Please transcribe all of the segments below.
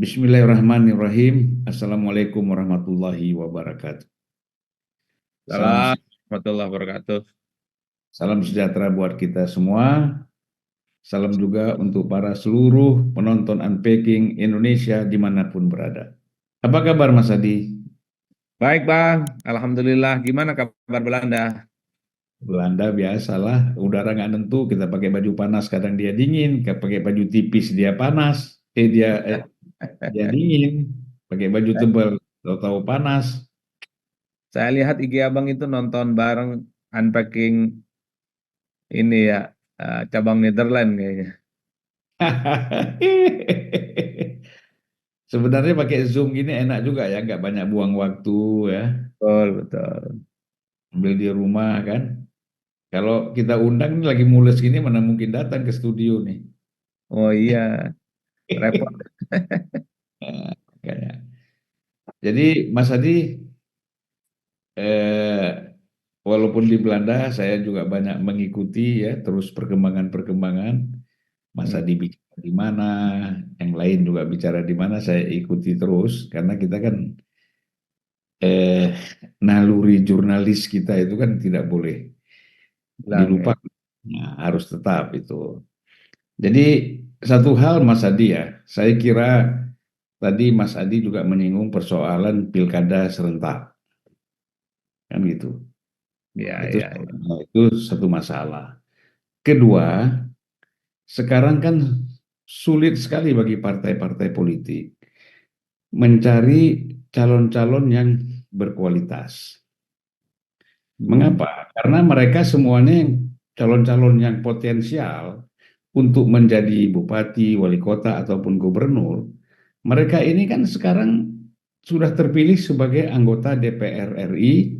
Bismillahirrahmanirrahim. Assalamualaikum warahmatullahi wabarakatuh. Salam, Salam warahmatullahi wabarakatuh. salam sejahtera buat kita semua. Salam juga untuk para seluruh penonton Unpacking Indonesia dimanapun berada. Apa kabar Mas Adi? Baik Bang, Alhamdulillah. Gimana kabar Belanda? Belanda biasalah, udara nggak nentu. Kita pakai baju panas, kadang dia dingin. Kita pakai baju tipis, dia panas. Dia dingin. Pakai baju tebal, tahu-tahu panas. Saya lihat IG Abang itu nonton bareng Unpacking ini ya, cabang Netherlands kayaknya. Sebenarnya pakai Zoom gini enak juga ya, nggak banyak buang waktu ya, Betul, betul. ambil di rumah kan. Kalau kita undang ini lagi mules gini, mana mungkin datang ke studio nih. Oh iya, repot. Nah, makanya. Jadi Mas Adi, eh, walaupun di Belanda, saya juga banyak mengikuti ya terus perkembangan-perkembangan. Mas Hmm, Adi bicara di mana, yang lain juga bicara di mana, saya ikuti terus karena kita kan eh, naluri jurnalis kita itu kan tidak boleh bilang ya. dilupakan. Nah, harus tetap itu. Jadi satu hal Mas Adi ya, saya kira tadi Mas Adi juga menyinggung persoalan pilkada serentak, kan gitu. Ya, Itu ya, ya. itu satu masalah. Kedua, sekarang kan sulit sekali bagi partai-partai politik mencari calon-calon yang berkualitas. Hmm, Mengapa? Karena mereka semuanya calon-calon yang potensial untuk menjadi bupati, wali kota, ataupun gubernur. Mereka ini kan sekarang sudah terpilih sebagai anggota DPR RI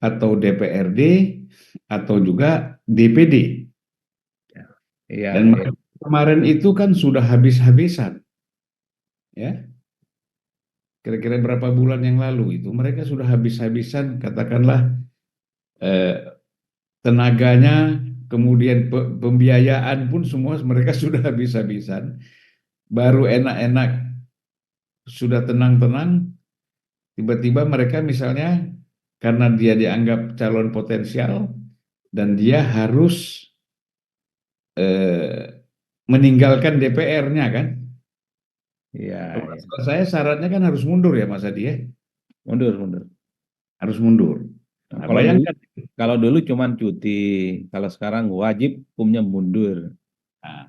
atau DPRD atau juga DPD. ya, iya, Dan iya. kemarin itu kan sudah habis-habisan, ya. Kira-kira berapa bulan yang lalu itu mereka sudah habis-habisan, katakanlah eh, tenaganya, kemudian pembiayaan pun semua mereka sudah habis-habisan. Baru enak-enak, sudah tenang-tenang, tiba-tiba mereka misalnya karena dia dianggap calon potensial dan dia harus eh, meninggalkan DPR-nya kan. Iya, Kalau iya. saya syaratnya kan harus mundur ya Mas Adi ya, Mundur, mundur. harus mundur. Nah, Nah, kalau dulu bayangkan. kalau dulu cuman cuti, kalau sekarang wajib hukumnya mundur. Nah,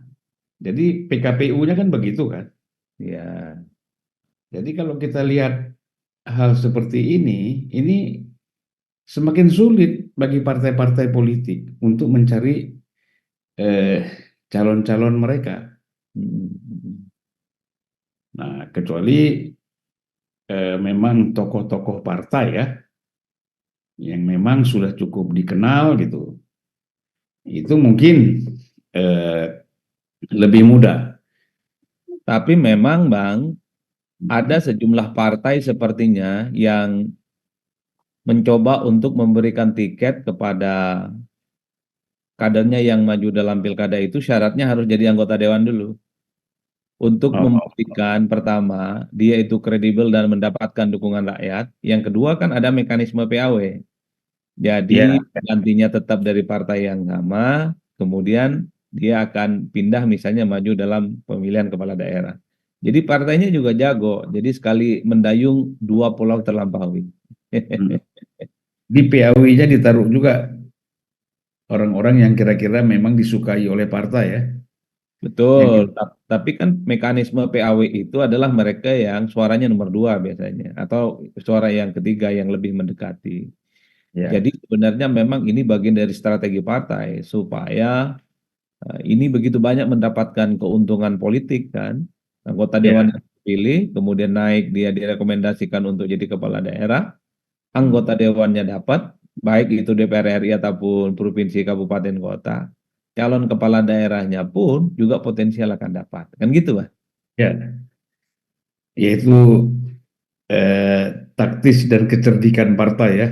jadi PKPU-nya kan begitu kan. Ya, Jadi kalau kita lihat hal seperti ini semakin sulit bagi partai-partai politik untuk mencari eh, calon-calon mereka. hmm, Nah, kecuali memang tokoh-tokoh partai ya, yang memang sudah cukup dikenal gitu, itu mungkin eh, lebih mudah. tapi memang Bang, ada sejumlah partai sepertinya yang mencoba untuk memberikan tiket kepada kadernya yang maju dalam pilkada itu syaratnya harus jadi anggota dewan dulu. Untuk Oh, membuktikan pertama, dia itu kredibel dan mendapatkan dukungan rakyat. Yang kedua kan ada mekanisme PAW. Jadi ya, gantinya tetap dari partai yang sama, kemudian dia akan pindah misalnya maju dalam pemilihan kepala daerah. Jadi partainya juga jago. Jadi sekali mendayung dua pulau terlampaui. di PAW-nya ditaruh juga orang-orang yang kira-kira memang disukai oleh partai ya. Yang Betul, tapi kan mekanisme PAW itu adalah mereka yang suaranya nomor dua biasanya, atau suara yang ketiga yang lebih mendekati. ya, Jadi sebenarnya memang ini bagian dari strategi partai supaya ini begitu banyak mendapatkan keuntungan politik kan. Anggota dewan Ya. yang terpilih, kemudian naik dia direkomendasikan untuk jadi kepala daerah, Hmm. anggota dewannya dapat, baik itu DPR RI ataupun provinsi, kabupaten, kota, calon kepala daerahnya pun juga potensial akan dapat. Kan gitu, Pak? Ya, yaitu taktis dan kecerdikan partai ya.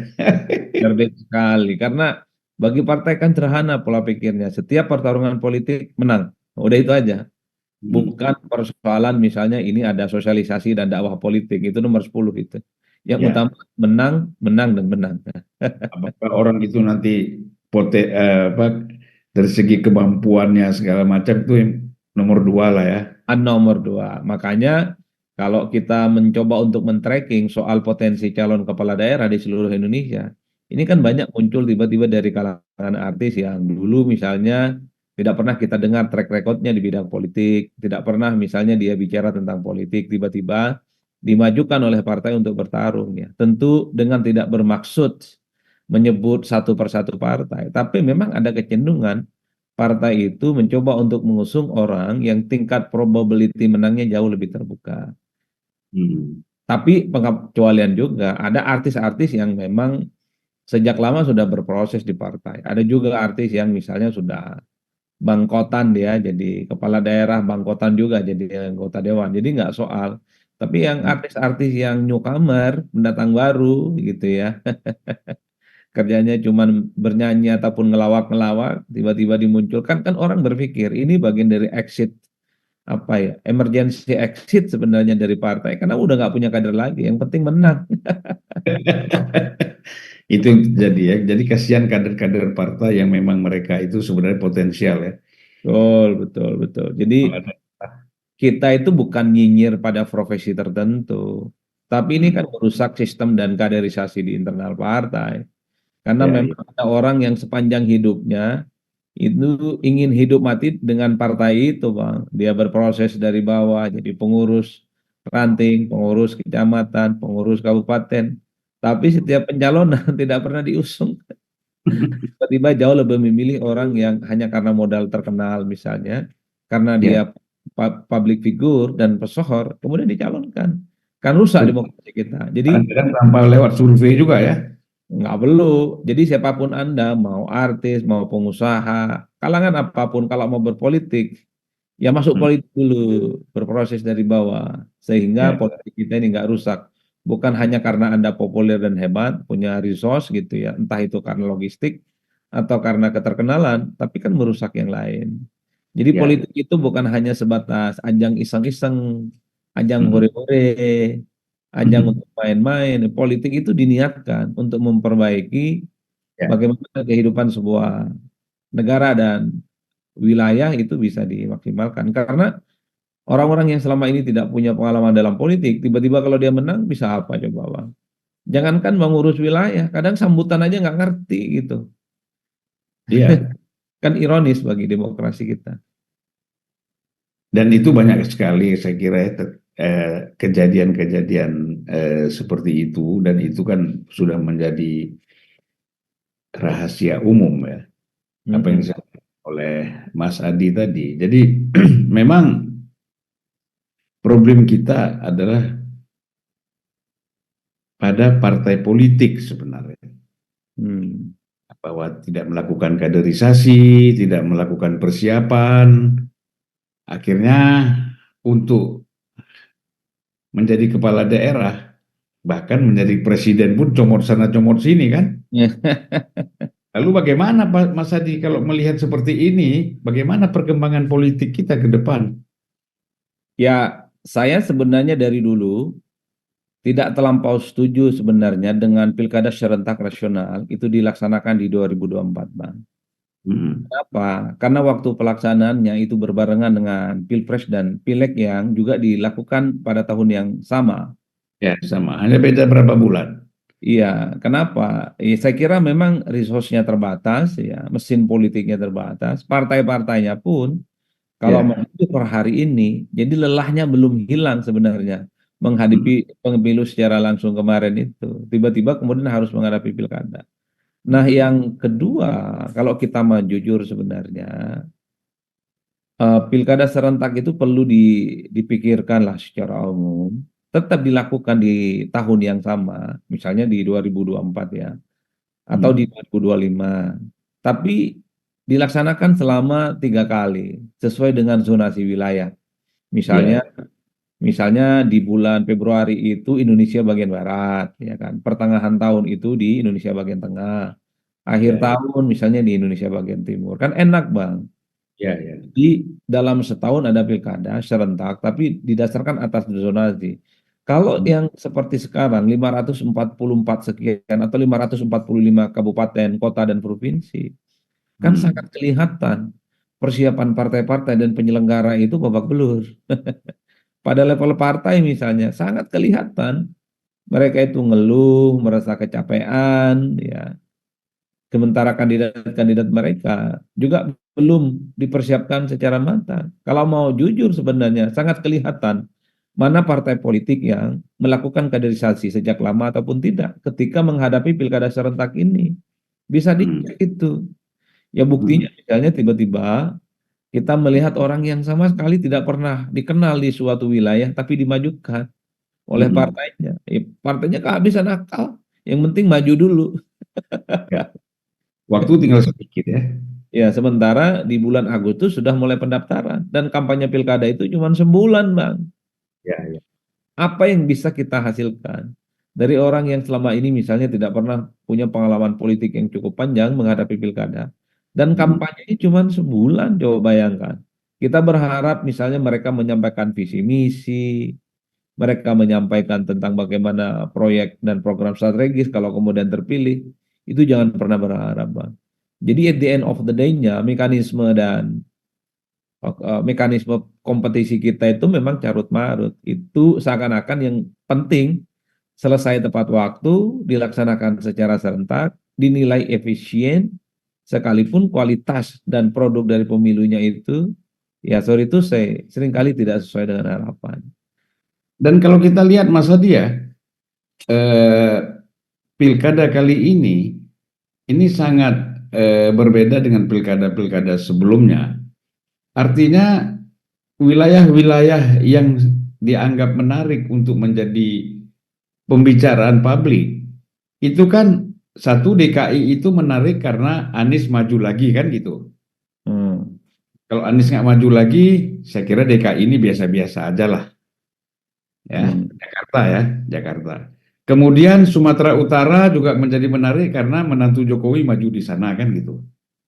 Cerdik sekali. Karena bagi partai kan sederhana pola pikirnya. Setiap pertarungan politik menang. Udah itu aja. Hmm. Bukan persoalan misalnya ini ada sosialisasi dan dakwah politik. Itu nomor 10 itu. Yang Ya, utama menang, menang, dan menang. apakah orang itu nanti dari segi kemampuannya segala macam itu yang nomor dua lah ya. Nomor dua. Makanya kalau kita mencoba untuk men-tracking soal potensi calon kepala daerah di seluruh Indonesia, ini kan banyak muncul tiba-tiba dari kalangan artis yang dulu misalnya tidak pernah kita dengar track recordnya di bidang politik, tidak pernah misalnya dia bicara tentang politik, tiba-tiba dimajukan oleh partai untuk bertarung ya. Tentu dengan tidak bermaksud menyebut satu persatu partai, tapi memang ada kecenderungan partai itu mencoba untuk mengusung orang yang tingkat probability menangnya jauh lebih terbuka. Hmm. Tapi pengecualian juga, ada artis-artis yang memang sejak lama sudah berproses di partai. Ada juga artis yang misalnya sudah bangkotan dia jadi kepala daerah, bangkotan juga jadi anggota dewan. Jadi nggak soal. Tapi yang artis-artis yang newcomer, pendatang baru gitu ya, kerjanya cuman bernyanyi ataupun ngelawak-ngelawak, tiba-tiba dimunculkan, kan orang berpikir ini bagian dari exit, apa ya, emergency exit sebenarnya dari partai karena udah nggak punya kader lagi, yang penting menang. Itu yang terjadi ya. Jadi kasihan kader-kader partai yang memang mereka itu sebenarnya potensial ya. Betul, betul, betul. Jadi Kalau ada- kita itu bukan nyinyir pada profesi tertentu, tapi ini Hmm. kan merusak sistem dan kaderisasi di internal partai. Karena Ya, ya. memang ada orang yang sepanjang hidupnya itu ingin hidup mati dengan partai itu, Bang. Dia berproses dari bawah jadi pengurus ranting, pengurus kecamatan, pengurus kabupaten. Tapi setiap pencalonan tidak pernah diusung. Tiba-tiba jauh lebih memilih orang yang hanya karena modal terkenal misalnya, karena dia Ya. public figure dan pesohor, kemudian dicalonkan. Kan rusak demokrasi kita. Jadi Kadang-kadang tanpa lewat survei juga ya. nggak perlu. Jadi siapapun Anda, mau artis, mau pengusaha, kalangan apapun, kalau mau berpolitik, ya masuk Hmm. politik dulu, berproses dari bawah, sehingga Ya. politik kita ini nggak rusak. Bukan hanya karena Anda populer dan hebat, punya resource gitu ya, entah itu karena logistik atau karena keterkenalan, tapi kan merusak yang lain. Jadi Ya. politik itu bukan hanya sebatas ajang iseng-iseng, ajang Hmm. hore-hore, ajang untuk main-main. Politik itu diniatkan untuk memperbaiki Ya. bagaimana kehidupan sebuah negara dan wilayah itu bisa dimaksimalkan. Karena orang-orang yang selama ini tidak punya pengalaman dalam politik, tiba-tiba kalau dia menang bisa apa coba, Bang? Jangankan mengurus wilayah, kadang sambutan aja nggak ngerti gitu. Iya. Kan ironis bagi demokrasi kita. Dan itu banyak sekali saya kira ya, kejadian-kejadian seperti itu dan itu kan sudah menjadi rahasia umum ya apa yang Mm-mm. disampaikan oleh Mas Adi tadi. Jadi memang problem kita adalah pada partai politik sebenarnya Hmm. bahwa tidak melakukan kaderisasi, tidak melakukan persiapan, akhirnya untuk menjadi kepala daerah bahkan menjadi presiden pun comot sana comot sini kan. Lalu bagaimana Pak Mas Adi kalau melihat seperti ini, bagaimana perkembangan politik kita ke depan? Ya, saya sebenarnya dari dulu tidak terlampau setuju sebenarnya dengan pilkada serentak nasional itu dilaksanakan di 2024, Bang. Hmm. Kenapa? Karena waktu pelaksanaannya itu berbarengan dengan Pilpres dan Pileg yang juga dilakukan pada tahun yang sama. Ya, sama. Hanya beda berapa bulan. Iya, kenapa? Ya, saya kira memang resource-nya terbatas, ya, mesin politiknya terbatas, partai-partainya pun kalau Ya. menghadapi per hari ini, jadi lelahnya belum hilang sebenarnya menghadapi Hmm. pemilu secara langsung kemarin itu. Tiba-tiba kemudian harus menghadapi pilkada. Nah, yang kedua, kalau kita mau jujur sebenarnya, pilkada serentak itu perlu dipikirkan lah secara umum. Tetap dilakukan di tahun yang sama, misalnya di 2024 ya, atau di Hmm. 2025. Tapi dilaksanakan selama 3 kali, sesuai dengan zonasi wilayah. Ya, Misalnya, misalnya di bulan Februari itu Indonesia bagian barat, ya kan. Pertengahan tahun itu di Indonesia bagian tengah. Akhir ya, tahun misalnya di Indonesia bagian timur. Kan enak, Bang. ya, ya. Di dalam setahun ada pilkada serentak, tapi didasarkan atas zonasi. Kalau Hmm. yang seperti sekarang 544 sekian atau 545 kabupaten, kota dan provinsi, kan sangat Hmm. kelihatan persiapan partai-partai dan penyelenggara itu babak belur. Pada level partai misalnya sangat kelihatan mereka itu ngeluh, merasa kecapean, ya. Sementara kandidat-kandidat mereka juga belum dipersiapkan secara matang. Kalau mau jujur sebenarnya sangat kelihatan mana partai politik yang melakukan kaderisasi sejak lama ataupun tidak ketika menghadapi pilkada serentak ini. Bisa Hmm. dicek itu. Ya buktinya Hmm. misalnya tiba-tiba kita melihat orang yang sama sekali tidak pernah dikenal di suatu wilayah tapi dimajukan oleh Hmm. partainya. Partainya kehabisan akal. Yang penting maju dulu. Ya. Waktu tinggal sedikit ya. Ya, sementara di bulan Agustus sudah mulai pendaftaran dan kampanye pilkada itu cuma sebulan, Bang. Ya, ya. Apa yang bisa kita hasilkan dari orang yang selama ini misalnya tidak pernah punya pengalaman politik yang cukup panjang menghadapi pilkada dan Hmm. kampanye cuma sebulan, coba bayangkan. Kita berharap misalnya mereka menyampaikan visi misi, mereka menyampaikan tentang bagaimana proyek dan program strategis kalau kemudian terpilih, itu jangan pernah berharap, Bang. Jadi at the end of the day-nya mekanisme dan mekanisme kompetisi kita itu memang carut marut. Itu seakan-akan yang penting selesai tepat waktu, dilaksanakan secara serentak, dinilai efisien, sekalipun kualitas dan produk dari pemilunya itu, ya sorry itu saya seringkali tidak sesuai dengan harapan. Dan kalau kita lihat Mas Hadi ya, eh, pilkada kali ini sangat berbeda dengan pilkada-pilkada sebelumnya. Artinya wilayah-wilayah yang dianggap menarik untuk menjadi pembicaraan publik itu kan satu DKI itu menarik karena Anies maju lagi kan gitu. Hmm, Kalau Anies nggak maju lagi, saya kira DKI ini biasa-biasa aja lah ya. hmm, Jakarta ya, Jakarta. Kemudian Sumatera Utara juga menjadi menarik karena menantu Jokowi maju di sana kan gitu.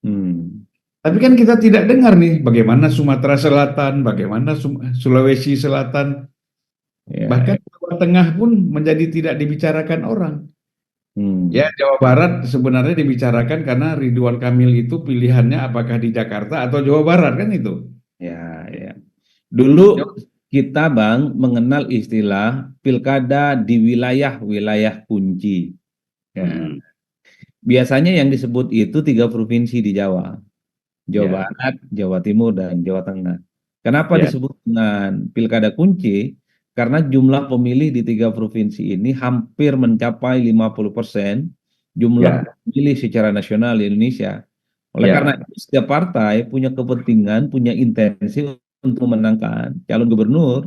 hmm. Tapi kan kita tidak dengar nih bagaimana Sumatera Selatan, bagaimana Sulawesi Selatan, Ya, bahkan Jawa Tengah pun menjadi tidak dibicarakan orang. Ya, hmm. Jawa Barat sebenarnya dibicarakan karena Ridwan Kamil itu pilihannya apakah di Jakarta atau Jawa Barat kan itu. Ya, ya. Dulu kita Bang mengenal istilah pilkada di wilayah-wilayah kunci. Ya. Hmm, Biasanya yang disebut itu 3 provinsi di Jawa. Jawa ya, Barat, Jawa Timur, dan Jawa Tengah. Kenapa ya, disebut dengan pilkada kunci? Karena jumlah pemilih di 3 provinsi ini hampir mencapai 50% jumlah ya, pemilih secara nasional di Indonesia. Oleh karena ya, itu, setiap partai punya kepentingan, punya intensi untuk memenangkan calon gubernur,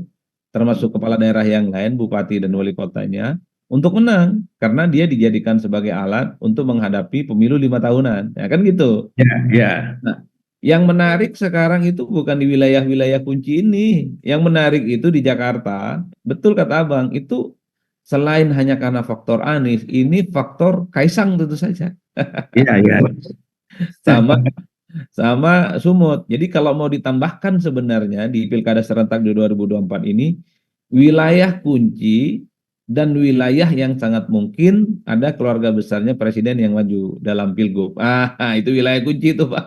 termasuk kepala daerah yang lain, bupati dan wali kotanya, untuk menang. Karena dia dijadikan sebagai alat untuk menghadapi pemilu 5 tahunan. Ya kan gitu. ya, ya, Nah, yang menarik sekarang itu bukan di wilayah-wilayah kunci ini. Yang menarik itu di Jakarta. Betul kata Abang, itu selain hanya karena faktor Anies, ini faktor Kaisang tentu saja. ya, ya. Sama sama Sumut. Jadi kalau mau ditambahkan sebenarnya di Pilkada serentak di 2024 ini, wilayah kunci dan wilayah yang sangat mungkin ada keluarga besarnya presiden yang maju dalam Pilgub. Itu wilayah kunci itu, Pak.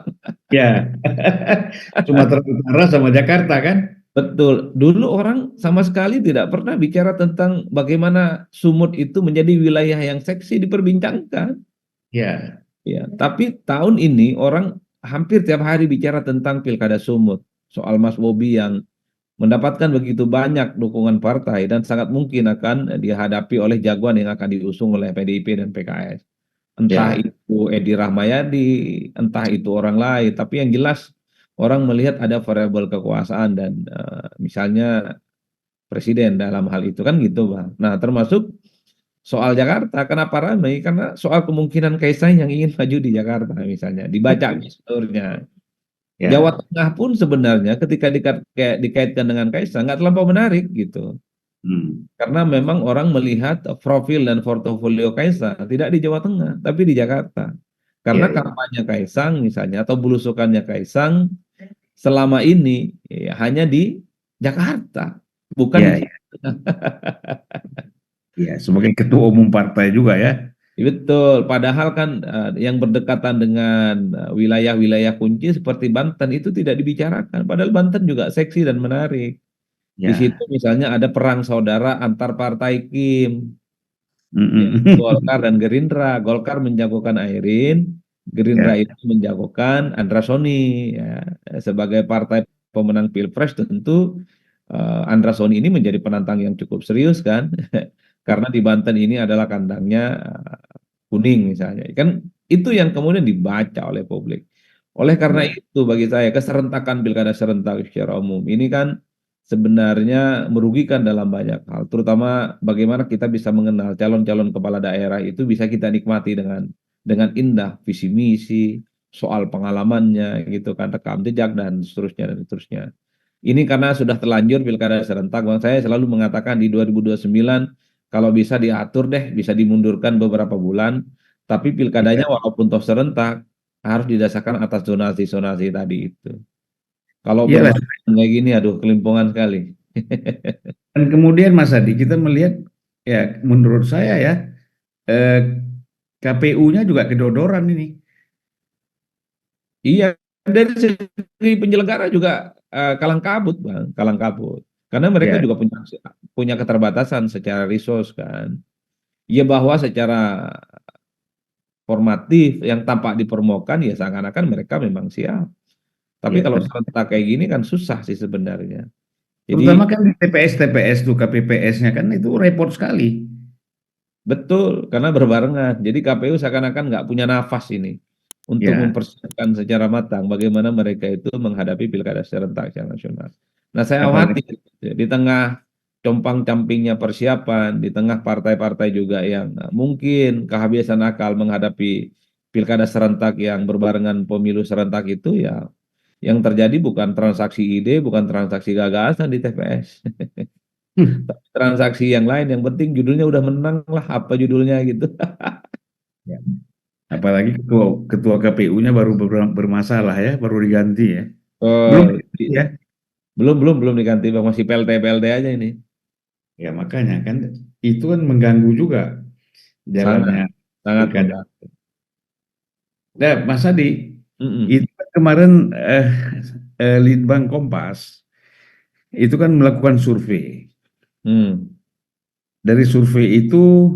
Ya. Sumatera Utara sama Jakarta kan? Betul. Dulu orang sama sekali tidak pernah bicara tentang bagaimana Sumut itu menjadi wilayah yang seksi diperbincangkan. Ya, Ya, tapi tahun ini orang hampir tiap hari bicara tentang Pilkada Sumut, soal Mas Bobi yang mendapatkan begitu banyak dukungan partai dan sangat mungkin akan dihadapi oleh jagoan yang akan diusung oleh PDIP dan PKS. Entah ya, itu Edi Rahmayadi, entah itu orang lain, tapi yang jelas orang melihat ada variabel kekuasaan dan misalnya presiden dalam hal itu kan gitu Bang. Nah termasuk soal Jakarta, kenapa ramai? Karena soal kemungkinan Kaisang yang ingin maju di Jakarta misalnya, dibaca gesturnya. Jawa Ya, Tengah pun sebenarnya ketika dikaitkan dengan Kaisang nggak terlampau menarik gitu. hmm, Karena memang orang melihat profil dan portofolio Kaisang tidak di Jawa Tengah, tapi di Jakarta. Karena ya, ya, kampanye Kaisang misalnya atau belusukannya Kaisang selama ini ya, hanya di Jakarta, bukan di ya, Jawa ya, Tengah. ya. Sebagai ketua umum partai juga ya. Betul, padahal kan yang berdekatan dengan wilayah-wilayah kunci seperti Banten itu tidak dibicarakan. Padahal Banten juga seksi dan menarik. Di situ Ya, misalnya ada perang saudara antar partai Kim, ya, mm-mm. Golkar dan Gerindra. Golkar menjagokan Airin, Gerindra Ya, itu menjagokan Andra Soni. Ya. Sebagai partai pemenang Pilpres tentu Andra Soni ini menjadi penantang yang cukup serius kan, karena di Banten ini adalah kandangnya kuning misalnya. Kan itu yang kemudian dibaca oleh publik. Oleh karena ya, itu bagi saya keserentakan pilkada serentak secara umum ini kan sebenarnya merugikan dalam banyak hal, terutama bagaimana kita bisa mengenal calon-calon kepala daerah itu bisa kita nikmati dengan indah visi misi, soal pengalamannya gitu kan, rekam jejak dan seterusnya dan seterusnya. Ini karena sudah terlanjur pilkada serentak, bang saya selalu mengatakan di 2029 kalau bisa diatur deh, bisa dimundurkan beberapa bulan, tapi pilkadanya ya. walaupun toh serentak harus didasarkan atas zonasi-zonasi tadi itu. Kalau Iyalah. berbarengan kayak gini, aduh kelimpungan sekali. Dan kemudian Mas Adi, kita melihat ya menurut saya ya eh, KPU-nya juga kedodoran ini. Iya, dari segi penyelenggara juga kalang kabut, bang, kalang kabut. Karena mereka Ya, juga punya keterbatasan secara resource kan. Ya bahwa secara formatif yang tampak di permukaan ya seakan-akan mereka memang siap. Tapi ya. kalau serentak kayak gini kan susah sih sebenarnya. Terutama Jadi kan di TPS-TPS tuh KPPS-nya kan itu repot sekali. betul karena berbarengan. Jadi KPU seakan-akan nggak punya nafas ini untuk Ya, mempersiapkan secara matang bagaimana mereka itu menghadapi pilkada serentak secara nasional. Nah saya apalagi khawatir di tengah compang-campingnya persiapan, di tengah partai-partai juga yang mungkin kehabisan akal menghadapi pilkada serentak yang berbarengan pemilu serentak itu ya yang terjadi bukan transaksi ide, bukan transaksi gagasan di TPS. Transaksi yang lain, yang penting judulnya udah menang lah, apa judulnya gitu. ya. Apalagi ketua ketua KPU-nya baru bermasalah ya, baru diganti ya. Belum Oh, diganti ya. belum diganti Bang, masih PLT aja ini. Ya makanya kan itu kan mengganggu juga Sangat jalannya sangat pilkada. mengganggu. Nah, Mas Adi, Mm-mm. itu kan kemarin Litbang Kompas itu kan melakukan survei. Hmm. Dari survei itu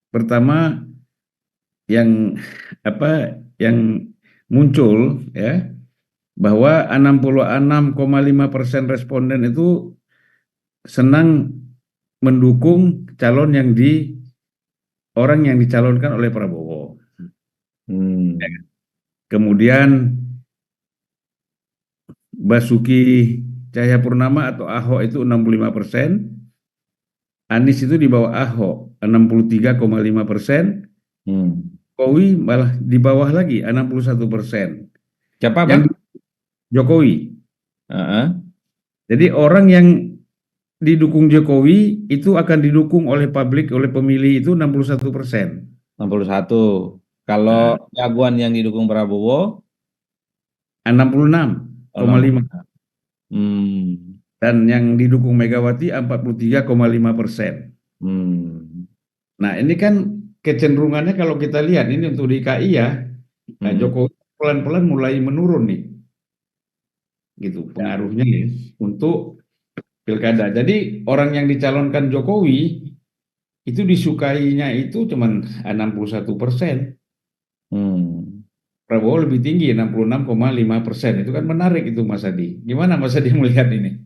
pertama yang yang muncul ya bahwa 66,5% responden itu senang mendukung calon yang orang yang dicalonkan oleh Prabowo. Hmm. Kemudian Basuki Cahayapurnama atau Ahok itu 65%, Anies itu di bawah Ahok 63,5%, Hmm. Jokowi malah di bawah lagi 61%. Siapa Yang Bang? Jokowi. Ah, Jadi orang yang didukung Jokowi itu akan didukung oleh publik, oleh pemilih itu 61%. 61. Kalau Nah, jagoan yang didukung Prabowo, oh, 66,5. 60. Hmm. Dan yang didukung Megawati 43,5%. Hmm. Nah, ini kan kecenderungannya kalau kita lihat ini untuk DKI ya, nah, Hmm. Jokowi pelan-pelan mulai menurun nih, gitu pengaruhnya ya, untuk pilkada. Jadi orang yang dicalonkan Jokowi itu disukainya itu cuman 61%. Hmm. Prabowo lebih tinggi 66,5%. Itu kan menarik itu Mas Adi. Gimana Mas Adi melihat ini?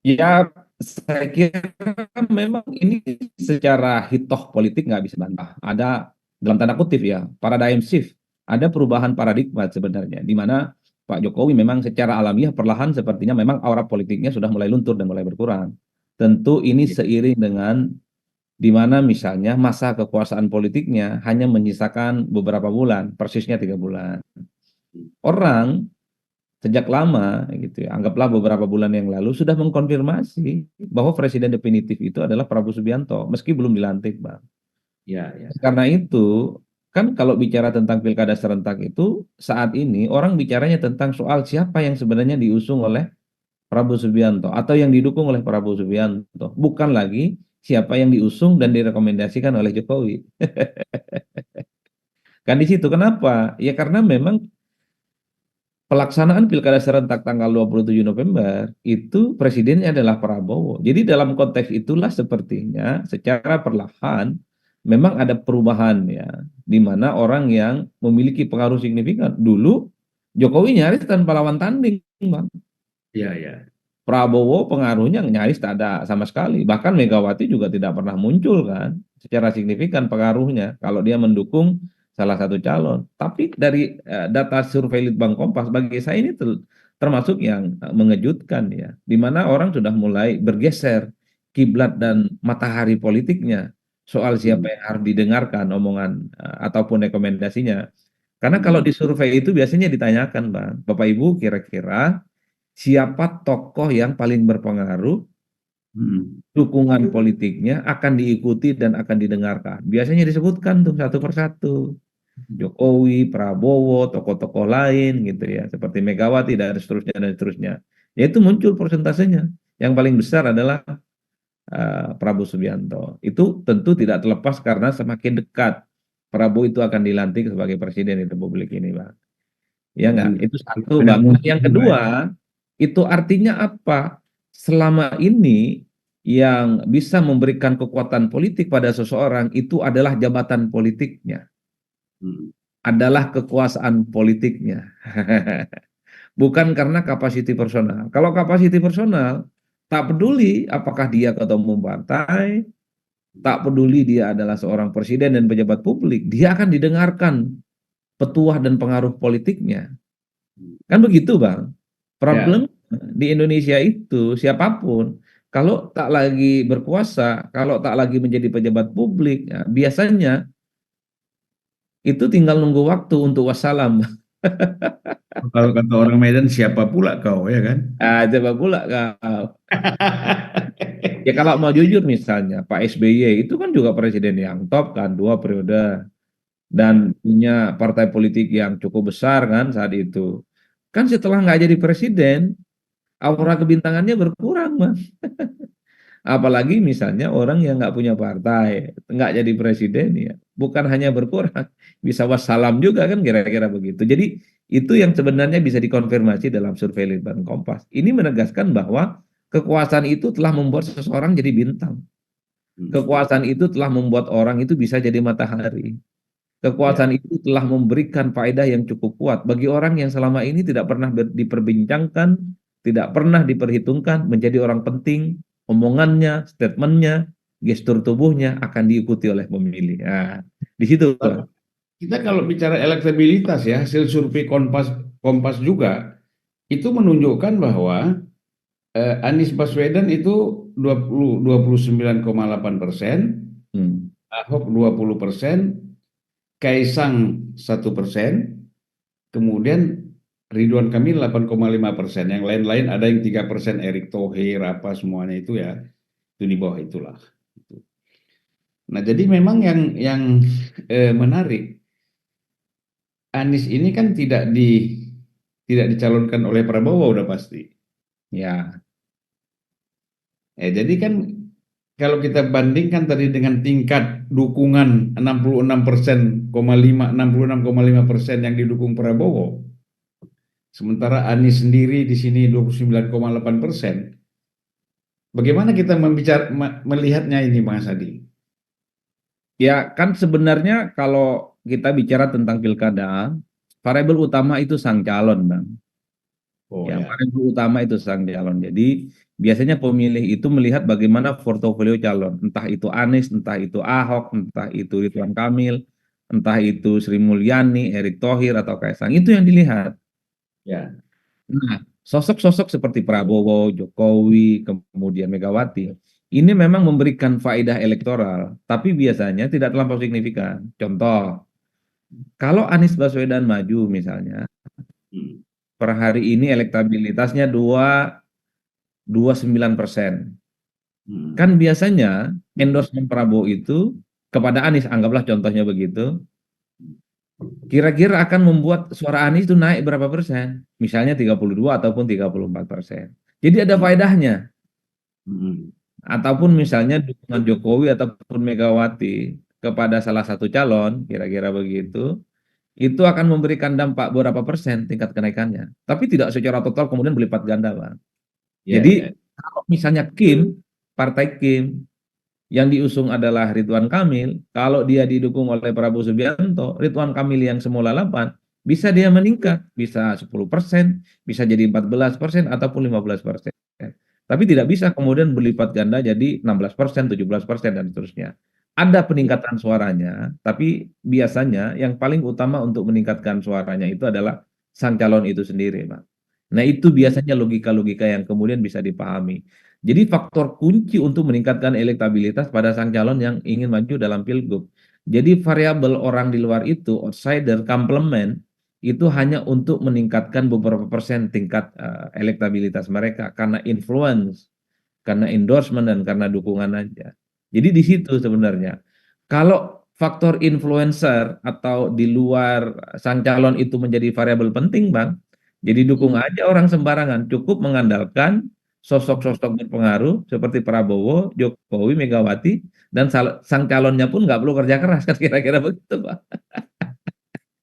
Ya, saya kira memang ini secara hitoh politik nggak bisa bantah. Ada dalam tanda kutip ya, paradigm shift ada perubahan paradigma sebenarnya, di mana Pak Jokowi memang secara alamiah perlahan sepertinya memang aura politiknya sudah mulai luntur dan mulai berkurang. Tentu ini Ya, seiring dengan di mana misalnya masa kekuasaan politiknya hanya menyisakan beberapa bulan, persisnya 3 bulan. Orang sejak lama gitu ya, anggaplah beberapa bulan yang lalu sudah mengkonfirmasi bahwa presiden definitif itu adalah Prabowo Subianto, meski belum dilantik, Bang. ya, ya. Karena itu, kan kalau bicara tentang pilkada serentak itu, saat ini orang bicaranya tentang soal siapa yang sebenarnya diusung oleh Prabowo Subianto atau yang didukung oleh Prabowo Subianto, bukan lagi siapa yang diusung dan direkomendasikan oleh Jokowi. Kan di situ kenapa? Ya karena memang pelaksanaan pilkada serentak tanggal 27 November itu presidennya adalah Prabowo. Jadi dalam konteks itulah sepertinya secara perlahan memang ada perubahan ya, di mana orang yang memiliki pengaruh signifikan. Dulu Jokowi nyaris tanpa lawan tanding, Bang. Ya, ya. Prabowo pengaruhnya nyaris tak ada sama sekali. Bahkan Megawati juga tidak pernah muncul kan secara signifikan pengaruhnya kalau dia mendukung salah satu calon. Tapi dari data survei Litbang Kompas bagi saya ini termasuk yang mengejutkan ya, di mana orang sudah mulai bergeser kiblat dan matahari politiknya soal siapa Hmm. yang harus didengarkan omongan ataupun rekomendasinya. Karena kalau Hmm. di survei itu biasanya ditanyakan, Bang, Bapak Ibu kira-kira siapa tokoh yang paling berpengaruh, Hmm. dukungan politiknya akan diikuti dan akan didengarkan. Biasanya disebutkan tuh satu persatu. Jokowi, Prabowo, tokoh-tokoh lain gitu ya, seperti Megawati dan seterusnya dan seterusnya. Ya itu muncul persentasenya. Yang paling besar adalah Prabowo Subianto. Itu tentu tidak terlepas karena semakin dekat Prabowo itu akan dilantik sebagai presiden di Republik ini, Bang. Ya Dan enggak? Itu satu, banyak Bang. Nah, muncul yang juga ya. kedua, itu artinya apa? Selama ini yang bisa memberikan kekuatan politik pada seseorang itu adalah jabatan politiknya, Hmm. adalah kekuasaan politiknya. Bukan karena kapasiti personal. Kalau kapasiti personal, tak peduli apakah dia ketua umum partai, tak peduli dia adalah seorang presiden dan pejabat publik, dia akan didengarkan petuah dan pengaruh politiknya. Kan begitu, Bang. Ya, Problem di Indonesia itu siapapun kalau tak lagi berkuasa, kalau tak lagi menjadi pejabat publik, ya, biasanya itu tinggal nunggu waktu untuk wassalam. kalau kata orang Medan siapa pula kau ya kan? Ah, coba pula kau. Ya kalau mau jujur misalnya Pak SBY itu kan juga presiden yang top kan 2 periode dan Ya. punya partai politik yang cukup besar kan saat itu. Kan setelah nggak jadi presiden, aura kebintangannya berkurang, Mas. Apalagi misalnya orang yang nggak punya partai, nggak jadi presiden ya, bukan hanya berkurang, bisa wassalam juga kan kira-kira begitu. Jadi itu yang sebenarnya bisa dikonfirmasi dalam survei Litbang Kompas. Ini menegaskan bahwa kekuasaan itu telah membuat seseorang jadi bintang. Hmm. Kekuasaan itu telah membuat orang itu bisa jadi matahari. Ya. Kekuasaan itu telah memberikan faedah yang cukup kuat bagi orang yang selama ini tidak pernah diperbincangkan, tidak pernah diperhitungkan menjadi orang penting, omongannya, statementnya, gestur tubuhnya akan diikuti oleh pemilih. Nah, di situ, Tapi Bang. kita kalau bicara elektabilitas ya, hasil survei Kompas Kompas juga itu menunjukkan bahwa Anies Baswedan itu 29,8%, Hmm. Ahok 20%, Kaisang 1%, kemudian Ridwan Kamil 8,5%. Yang lain-lain ada yang 3%, Erick Thohir apa semuanya itu ya, itu di bawah itulah. Nah, jadi memang yang menarik, Anies ini kan tidak dicalonkan oleh Prabowo udah pasti. Ya, Jadi kan kalau kita bandingkan tadi dengan tingkat dukungan 66,5% yang didukung Prabowo, sementara Anies sendiri di sini 29,8%. Bagaimana kita melihatnya ini, Mas Adi? ya kan sebenarnya kalau kita bicara tentang pilkada, variabel utama itu sang calon, Bang. Oh Ya, ya. variabel utama itu sang calon. Jadi biasanya pemilih itu melihat bagaimana portofolio calon, entah itu Anies, entah itu Ahok, entah itu Ridwan Kamil, entah itu Sri Mulyani, Erick Thohir atau Kaisang, itu yang dilihat. Ya. Nah, sosok-sosok seperti Prabowo, Jokowi, kemudian Megawati, ini memang memberikan faedah elektoral, tapi biasanya tidak terlampau signifikan. Contoh, kalau Anies Baswedan maju misalnya, Hmm. per hari ini elektabilitasnya 2,9%. Hmm. Kan biasanya endorsement Prabowo itu kepada Anies, anggaplah contohnya begitu, kira-kira akan membuat suara Anies itu naik berapa persen? Misalnya 32 ataupun 34%. Jadi ada Hmm. faedahnya. Hmm. Ataupun misalnya dukungan Jokowi ataupun Megawati kepada salah satu calon, kira-kira begitu, itu akan memberikan dampak berapa persen tingkat kenaikannya. Tapi tidak secara total kemudian berlipat ganda, Bang. Ya, Jadi ya. kalau misalnya Partai Kim, yang diusung adalah Ridwan Kamil, kalau dia didukung oleh Prabowo Subianto, Ridwan Kamil yang semula 8, bisa dia meningkat, bisa 10%, bisa jadi 14% ataupun 15%. Tapi tidak bisa kemudian berlipat ganda jadi 16%, 17%, dan seterusnya. Ada peningkatan suaranya, tapi biasanya yang paling utama untuk meningkatkan suaranya itu adalah sang calon itu sendiri, Pak. Nah, itu biasanya logika-logika yang kemudian bisa dipahami. Jadi faktor kunci untuk meningkatkan elektabilitas pada sang calon yang ingin maju dalam pilgub. Jadi variabel orang di luar itu, outsider, komplement, itu hanya untuk meningkatkan beberapa persen tingkat elektabilitas mereka karena influence, karena endorsement, dan karena dukungan aja. Jadi di situ sebenarnya. Kalau faktor influencer atau di luar sang calon itu menjadi variabel penting, Bang, jadi dukung Hmm. aja orang sembarangan, cukup mengandalkan sosok-sosok berpengaruh seperti Prabowo, Jokowi, Megawati, dan sang calonnya pun nggak perlu kerja keras, kan kira-kira begitu, Pak.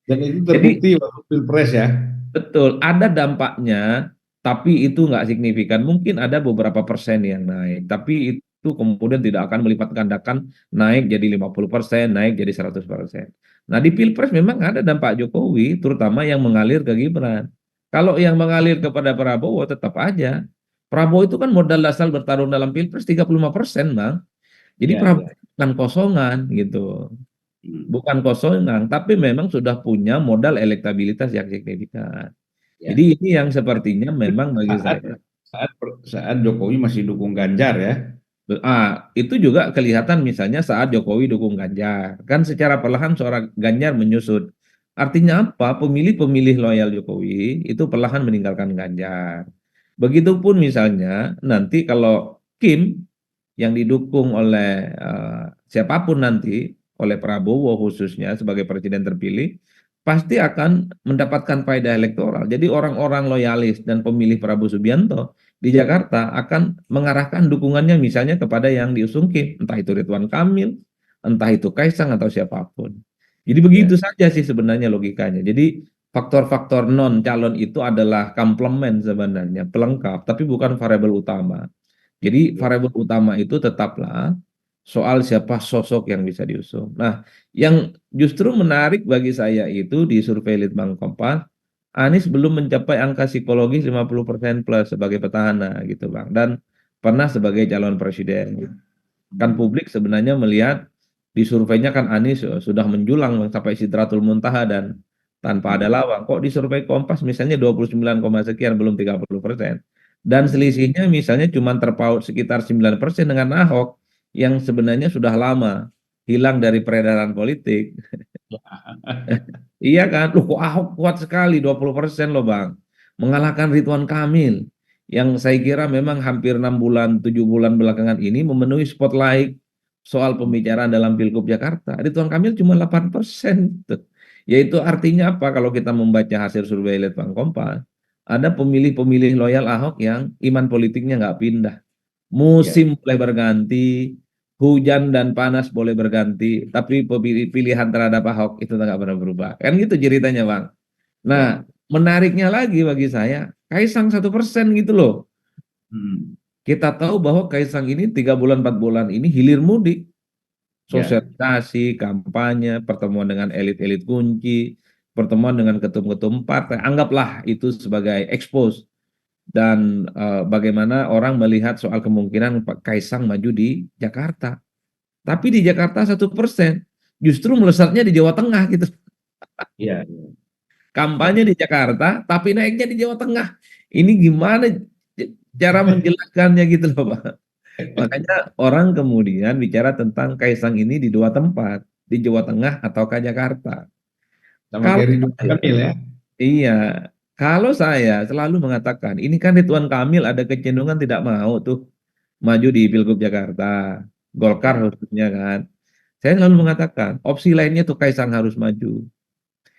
Dan itu Jadi terbukti waktu Pilpres ya. betul, ada dampaknya, tapi itu nggak signifikan. Mungkin ada beberapa persen yang naik, tapi itu kemudian tidak akan melipat gandakan naik jadi 50%, naik jadi 100%. Nah, di Pilpres memang ada dampak Jokowi, terutama yang mengalir ke Gibran. Kalau yang mengalir kepada Prabowo, tetap aja. Prabowo itu kan modal dasar bertarung dalam Pilpres 35%, Bang. Jadi Ya, Prabowo ya. bukan kosongan gitu. Hmm. Bukan kosongan, tapi memang sudah punya modal elektabilitas yang signifikan. Ya. Jadi ini yang sepertinya memang bagi Saat saya. saat Jokowi masih dukung Ganjar ya. Itu juga kelihatan misalnya saat Jokowi dukung Ganjar. Kan secara perlahan suara Ganjar menyusut. Artinya apa? Pemilih-pemilih loyal Jokowi itu perlahan meninggalkan Ganjar. Begitupun misalnya nanti kalau Kim yang didukung oleh siapapun nanti, oleh Prabowo khususnya sebagai presiden terpilih, pasti akan mendapatkan faedah elektoral. Jadi orang-orang loyalis dan pemilih Prabowo Subianto di Jakarta akan mengarahkan dukungannya misalnya kepada yang diusung Kim, entah itu Ridwan Kamil, entah itu Kaisang atau siapapun. Jadi begitu Ya. saja sih sebenarnya logikanya. Jadi faktor-faktor non calon itu adalah komplement sebenarnya, pelengkap, tapi bukan variabel utama. Jadi Ya. variabel utama itu tetaplah soal siapa sosok yang bisa diusung. Nah, yang justru menarik bagi saya itu di survei Litbang Kompas, Anies belum mencapai angka psikologis 50% plus sebagai petahana gitu, Bang. Dan pernah sebagai calon presiden. Kan Hmm. publik sebenarnya melihat di surveinya kan Anies sudah menjulang sampai Sidratul Muntaha dan tanpa ada Hmm. lawang. Kok di survei Kompas misalnya 29, sekian belum 30%. Dan Hmm. selisihnya misalnya cuma terpaut sekitar 9% dengan Ahok yang sebenarnya sudah lama hilang dari peredaran politik. Iya kan? Loh kok Ahok kuat sekali 20% loh Bang. Mengalahkan Ridwan Kamil yang saya kira memang hampir 6 bulan, 7 bulan belakangan ini memenuhi spotlight soal pembicaraan dalam Pilgub Jakarta. Ridwan Kamil cuma 8%. Tuh. Yaitu artinya apa kalau kita membaca hasil survei Litbang Kompas, ada pemilih-pemilih loyal Ahok yang iman politiknya nggak pindah. Ya. Musim boleh berganti, hujan dan panas boleh berganti, tapi pilihan terhadap Ahok itu nggak pernah berubah. Kan gitu ceritanya, Bang. Ya. Nah, menariknya lagi bagi saya, Kaisang 1% gitu loh. Hmm. Kita tahu bahwa Kaisang ini 3 bulan, 4 bulan ini hilir mudik. Ya. Sosialisasi, kampanye, pertemuan dengan elit-elit kunci, pertemuan dengan ketum-ketum partai. Anggaplah itu sebagai expose dan bagaimana orang melihat soal kemungkinan Pak Kaisang maju di Jakarta. Tapi di Jakarta 1%. justru melesatnya di Jawa Tengah gitu. Iya. Kampanye di Jakarta, tapi naiknya di Jawa Tengah. Ini gimana cara menjelaskannya gitu loh, Pak. Makanya orang kemudian bicara tentang Kaisang ini di dua tempat, di Jawa Tengah ataukah Jakarta. Sama Kalau kayak Ridwan saya, Kamil ya. iya, kalau saya selalu mengatakan, ini kan Ridwan Kamil ada kecenderungan tidak mau tuh maju di Pilgub Jakarta, Golkar Ya. khususnya kan. Saya selalu mengatakan, opsi lainnya tuh Kaisang harus maju.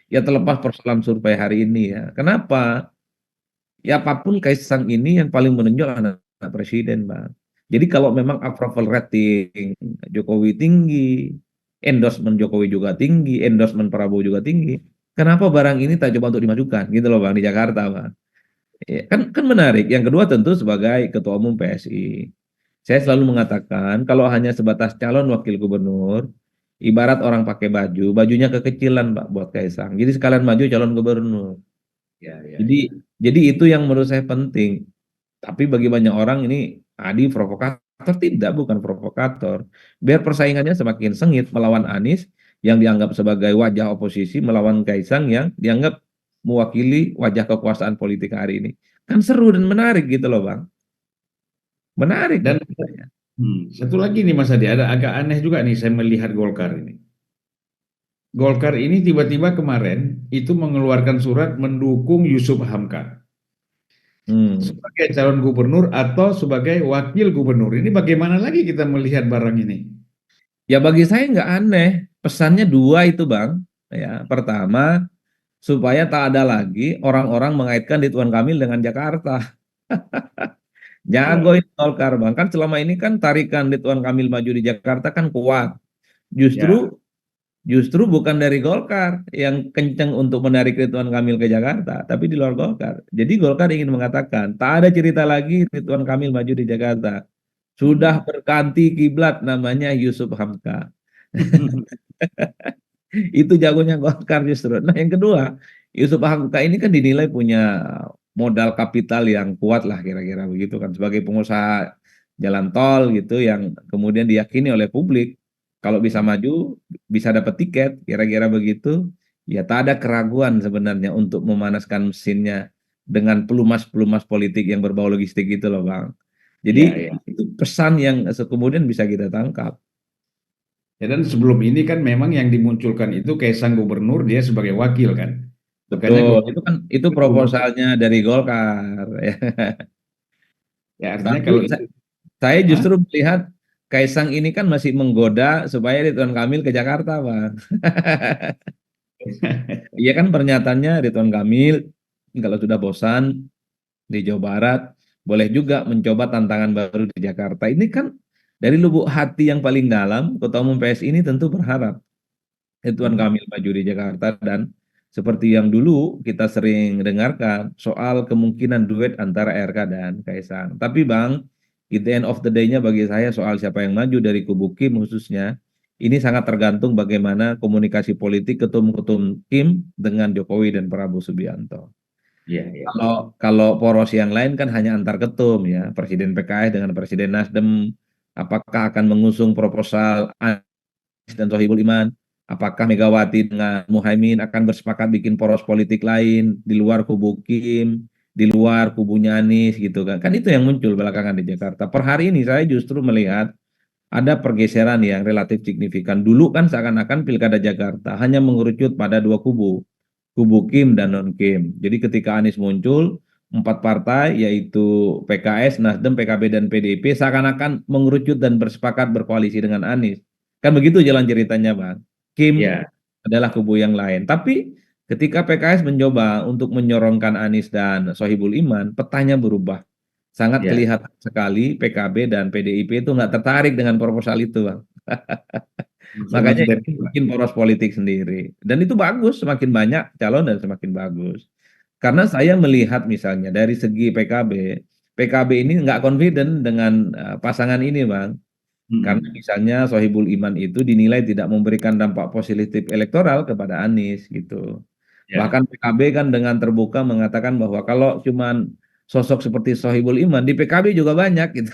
Ya terlepas persoalan survei hari ini ya. Kenapa? Ya apapun Kaisang ini yang paling menonjol anak presiden, Bang. Jadi kalau memang approval rating Jokowi tinggi, endorsement Jokowi juga tinggi, endorsement Prabowo juga tinggi, kenapa barang ini tak coba untuk dimajukan gitu loh Bang di Jakarta, Bang. Ya, kan menarik. Yang kedua tentu sebagai Ketua Umum PSI. Saya selalu mengatakan kalau hanya sebatas calon wakil gubernur, ibarat orang pakai baju, bajunya kekecilan Pak buat Kaisang. Jadi sekalian maju calon gubernur. Ya, ya, Jadi ya. jadi itu yang menurut saya penting. Tapi bagi banyak orang ini Adi provokator, tidak, bukan provokator. Biar persaingannya semakin sengit melawan Anies yang dianggap sebagai wajah oposisi melawan Kaisang yang dianggap mewakili wajah kekuasaan politik hari ini. Kan seru dan menarik gitu loh, Bang. Menarik Dan menurut saya. satu lagi nih Mas Adi, ada agak aneh juga nih saya melihat Golkar ini. Golkar ini tiba-tiba kemarin itu mengeluarkan surat mendukung Yusuf Hamka Hmm. sebagai calon gubernur atau sebagai wakil gubernur. Ini bagaimana lagi kita melihat barang ini? Ya bagi saya nggak aneh. Pesannya dua itu, Bang. Ya, pertama, supaya tak ada lagi orang-orang mengaitkan Ridwan Kamil dengan Jakarta. Jago Ya, itu Golkar, Bang. Kan selama ini kan tarikan Ridwan Kamil maju di Jakarta kan kuat. Justru ya. justru bukan dari Golkar yang kenceng untuk menarik Ridwan Kamil ke Jakarta, tapi di luar Golkar. Jadi Golkar ingin mengatakan, tak ada cerita lagi Ridwan Kamil maju di Jakarta. Sudah Hmm. berganti kiblat namanya Yusuf Hamka. Itu jagonya Golkar justru. Nah, yang kedua, Yusuf Hamka ini kan dinilai punya modal kapital yang kuat lah kira-kira begitu kan sebagai pengusaha jalan tol gitu yang kemudian diyakini oleh publik kalau bisa maju bisa dapat tiket kira-kira begitu. Ya tak ada keraguan sebenarnya untuk memanaskan mesinnya dengan pelumas-pelumas politik yang berbau logistik gitu loh Bang. Ya, Jadi ya. itu pesan yang kemudian bisa kita tangkap. Ya, dan sebelum ini kan memang yang dimunculkan itu Kaisang gubernur dia sebagai wakil kan. Makanya Betul, Golkar itu kan itu proposalnya dari Golkar ya. ya artinya Tapi kalau itu. saya Hah? justru melihat Kaisang ini kan masih menggoda supaya Ridwan Kamil ke Jakarta, Bang. Iya kan pernyataannya Ridwan Kamil kalau sudah bosan di Jawa Barat, boleh juga mencoba tantangan baru di Jakarta. Ini kan dari lubuk hati yang paling dalam, Ketua Umum PSI ini tentu berharap Ridwan Hmm. Kamil maju di Jakarta dan seperti yang dulu kita sering dengarkan soal kemungkinan duet antara RK dan Kaisang. Tapi Bang, at the end of the day-nya bagi saya soal siapa yang maju dari kubu Kim khususnya, ini sangat tergantung bagaimana komunikasi politik ketum-ketum Kim dengan Jokowi dan Prabowo Subianto. Iya, iya. Kalau kalau poros yang lain kan hanya antar ketum ya, Presiden PKS dengan Presiden Nasdem, apakah akan mengusung proposal dan Sohibul Iman, apakah Megawati dengan Muhaimin akan bersepakat bikin poros politik lain di luar kubu Kim, di luar kubunya Anies gitu kan. Kan itu yang muncul belakangan di Jakarta. Per hari ini saya justru melihat ada pergeseran yang relatif signifikan. Dulu kan seakan-akan Pilkada Jakarta hanya mengerucut pada dua kubu, kubu Kim dan non Kim. Jadi ketika Anies muncul, empat partai yaitu PKS, Nasdem, PKB dan PDIP seakan-akan mengerucut dan bersepakat berkoalisi dengan Anies. Kan begitu jalan ceritanya, Bang. Kim Ya, adalah kubu yang lain. Tapi ketika PKS mencoba untuk menyorongkan Anies dan Sohibul Iman, petanya berubah. Sangat ya. kelihatan sekali PKB dan PDIP itu nggak tertarik dengan proposal itu, Bang. Masih Makanya Nasdem. ingin bikin poros politik sendiri. Dan itu bagus, semakin banyak calon dan semakin bagus. Karena saya melihat misalnya dari segi PKB, PKB ini nggak confident dengan pasangan ini, Bang. Karena Hmm. misalnya Sohibul Iman itu dinilai tidak memberikan dampak positif elektoral kepada Anies gitu. Ya. Bahkan PKB kan dengan terbuka mengatakan bahwa kalau cuman sosok seperti Sohibul Iman di PKB juga banyak gitu.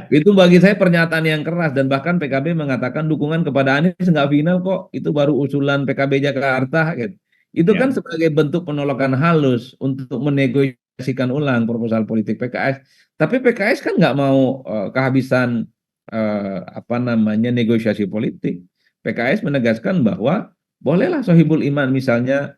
Itu bagi saya pernyataan yang keras dan bahkan PKB mengatakan dukungan kepada Anies nggak final kok, itu baru usulan PKB Jakarta gitu. Itu kan Ya. sebagai bentuk penolakan halus untuk menegosiasikan ulang proposal politik PKS. Tapi PKS kan nggak mau kehabisan apa namanya negosiasi politik. PKS menegaskan bahwa bolehlah Sohibul Iman misalnya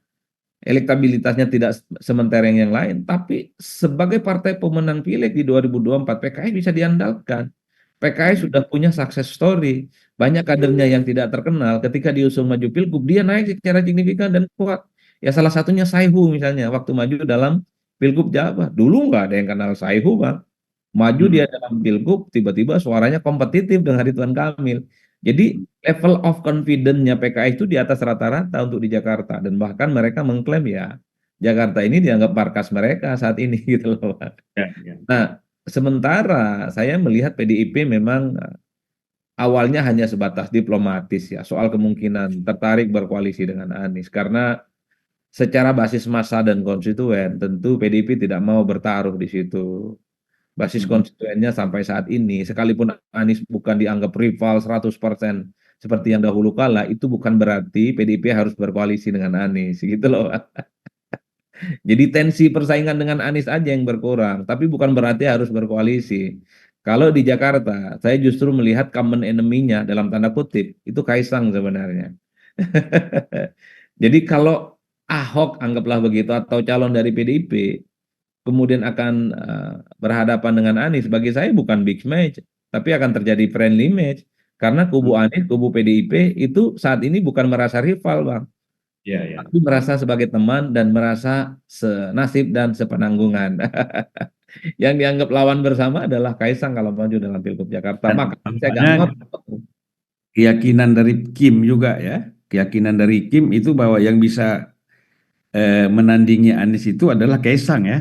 elektabilitasnya tidak sementereng yang lain, tapi sebagai partai pemenang pileg di 2024, PKS bisa diandalkan. PKS sudah punya success story, banyak kadernya yang tidak terkenal, ketika diusung maju pilgub, dia naik secara signifikan dan kuat. Ya salah satunya Saihu misalnya, waktu maju dalam pilgub Jawa. Dulu nggak ada yang kenal Saihu, Bang. Maju Mm. dia dalam pilgub, tiba-tiba suaranya kompetitif dengan Ridwan Kamil. Jadi level of confidence-nya PKS itu di atas rata-rata untuk di Jakarta dan bahkan mereka mengklaim ya Jakarta ini dianggap markas mereka saat ini gitu loh, Pak. Ya, ya. Nah, sementara saya melihat PDIP memang awalnya hanya sebatas diplomatis ya soal kemungkinan tertarik berkoalisi dengan Anies karena secara basis massa dan konstituen tentu PDIP tidak mau bertaruh di situ. Basis Mm. konstituennya sampai saat ini, sekalipun Anies bukan dianggap rival 100% seperti yang dahulu kala, itu bukan berarti PDIP harus berkoalisi dengan Anies, gitu loh. Jadi tensi persaingan dengan Anies aja yang berkurang, tapi bukan berarti harus berkoalisi. Kalau di Jakarta, saya justru melihat common enemy-nya dalam tanda kutip, itu Kaisang sebenarnya. Jadi kalau Ahok anggaplah begitu atau calon dari PDIP kemudian akan berhadapan dengan Anies, bagi saya bukan big match, tapi akan terjadi friendly match. Karena kubu Mm. Anies, kubu PDIP itu saat ini bukan merasa rival, Bang, Ya, ya. tapi merasa sebagai teman dan merasa senasib dan sepenanggungan. Yang dianggap lawan bersama adalah Kaisang kalau maju dalam Pilgub Jakarta. Dan Maka saya agak tampaknya ngotot. keyakinan dari Kim juga ya, keyakinan dari Kim itu bahwa yang bisa menandingi Anies itu adalah Kaisang ya.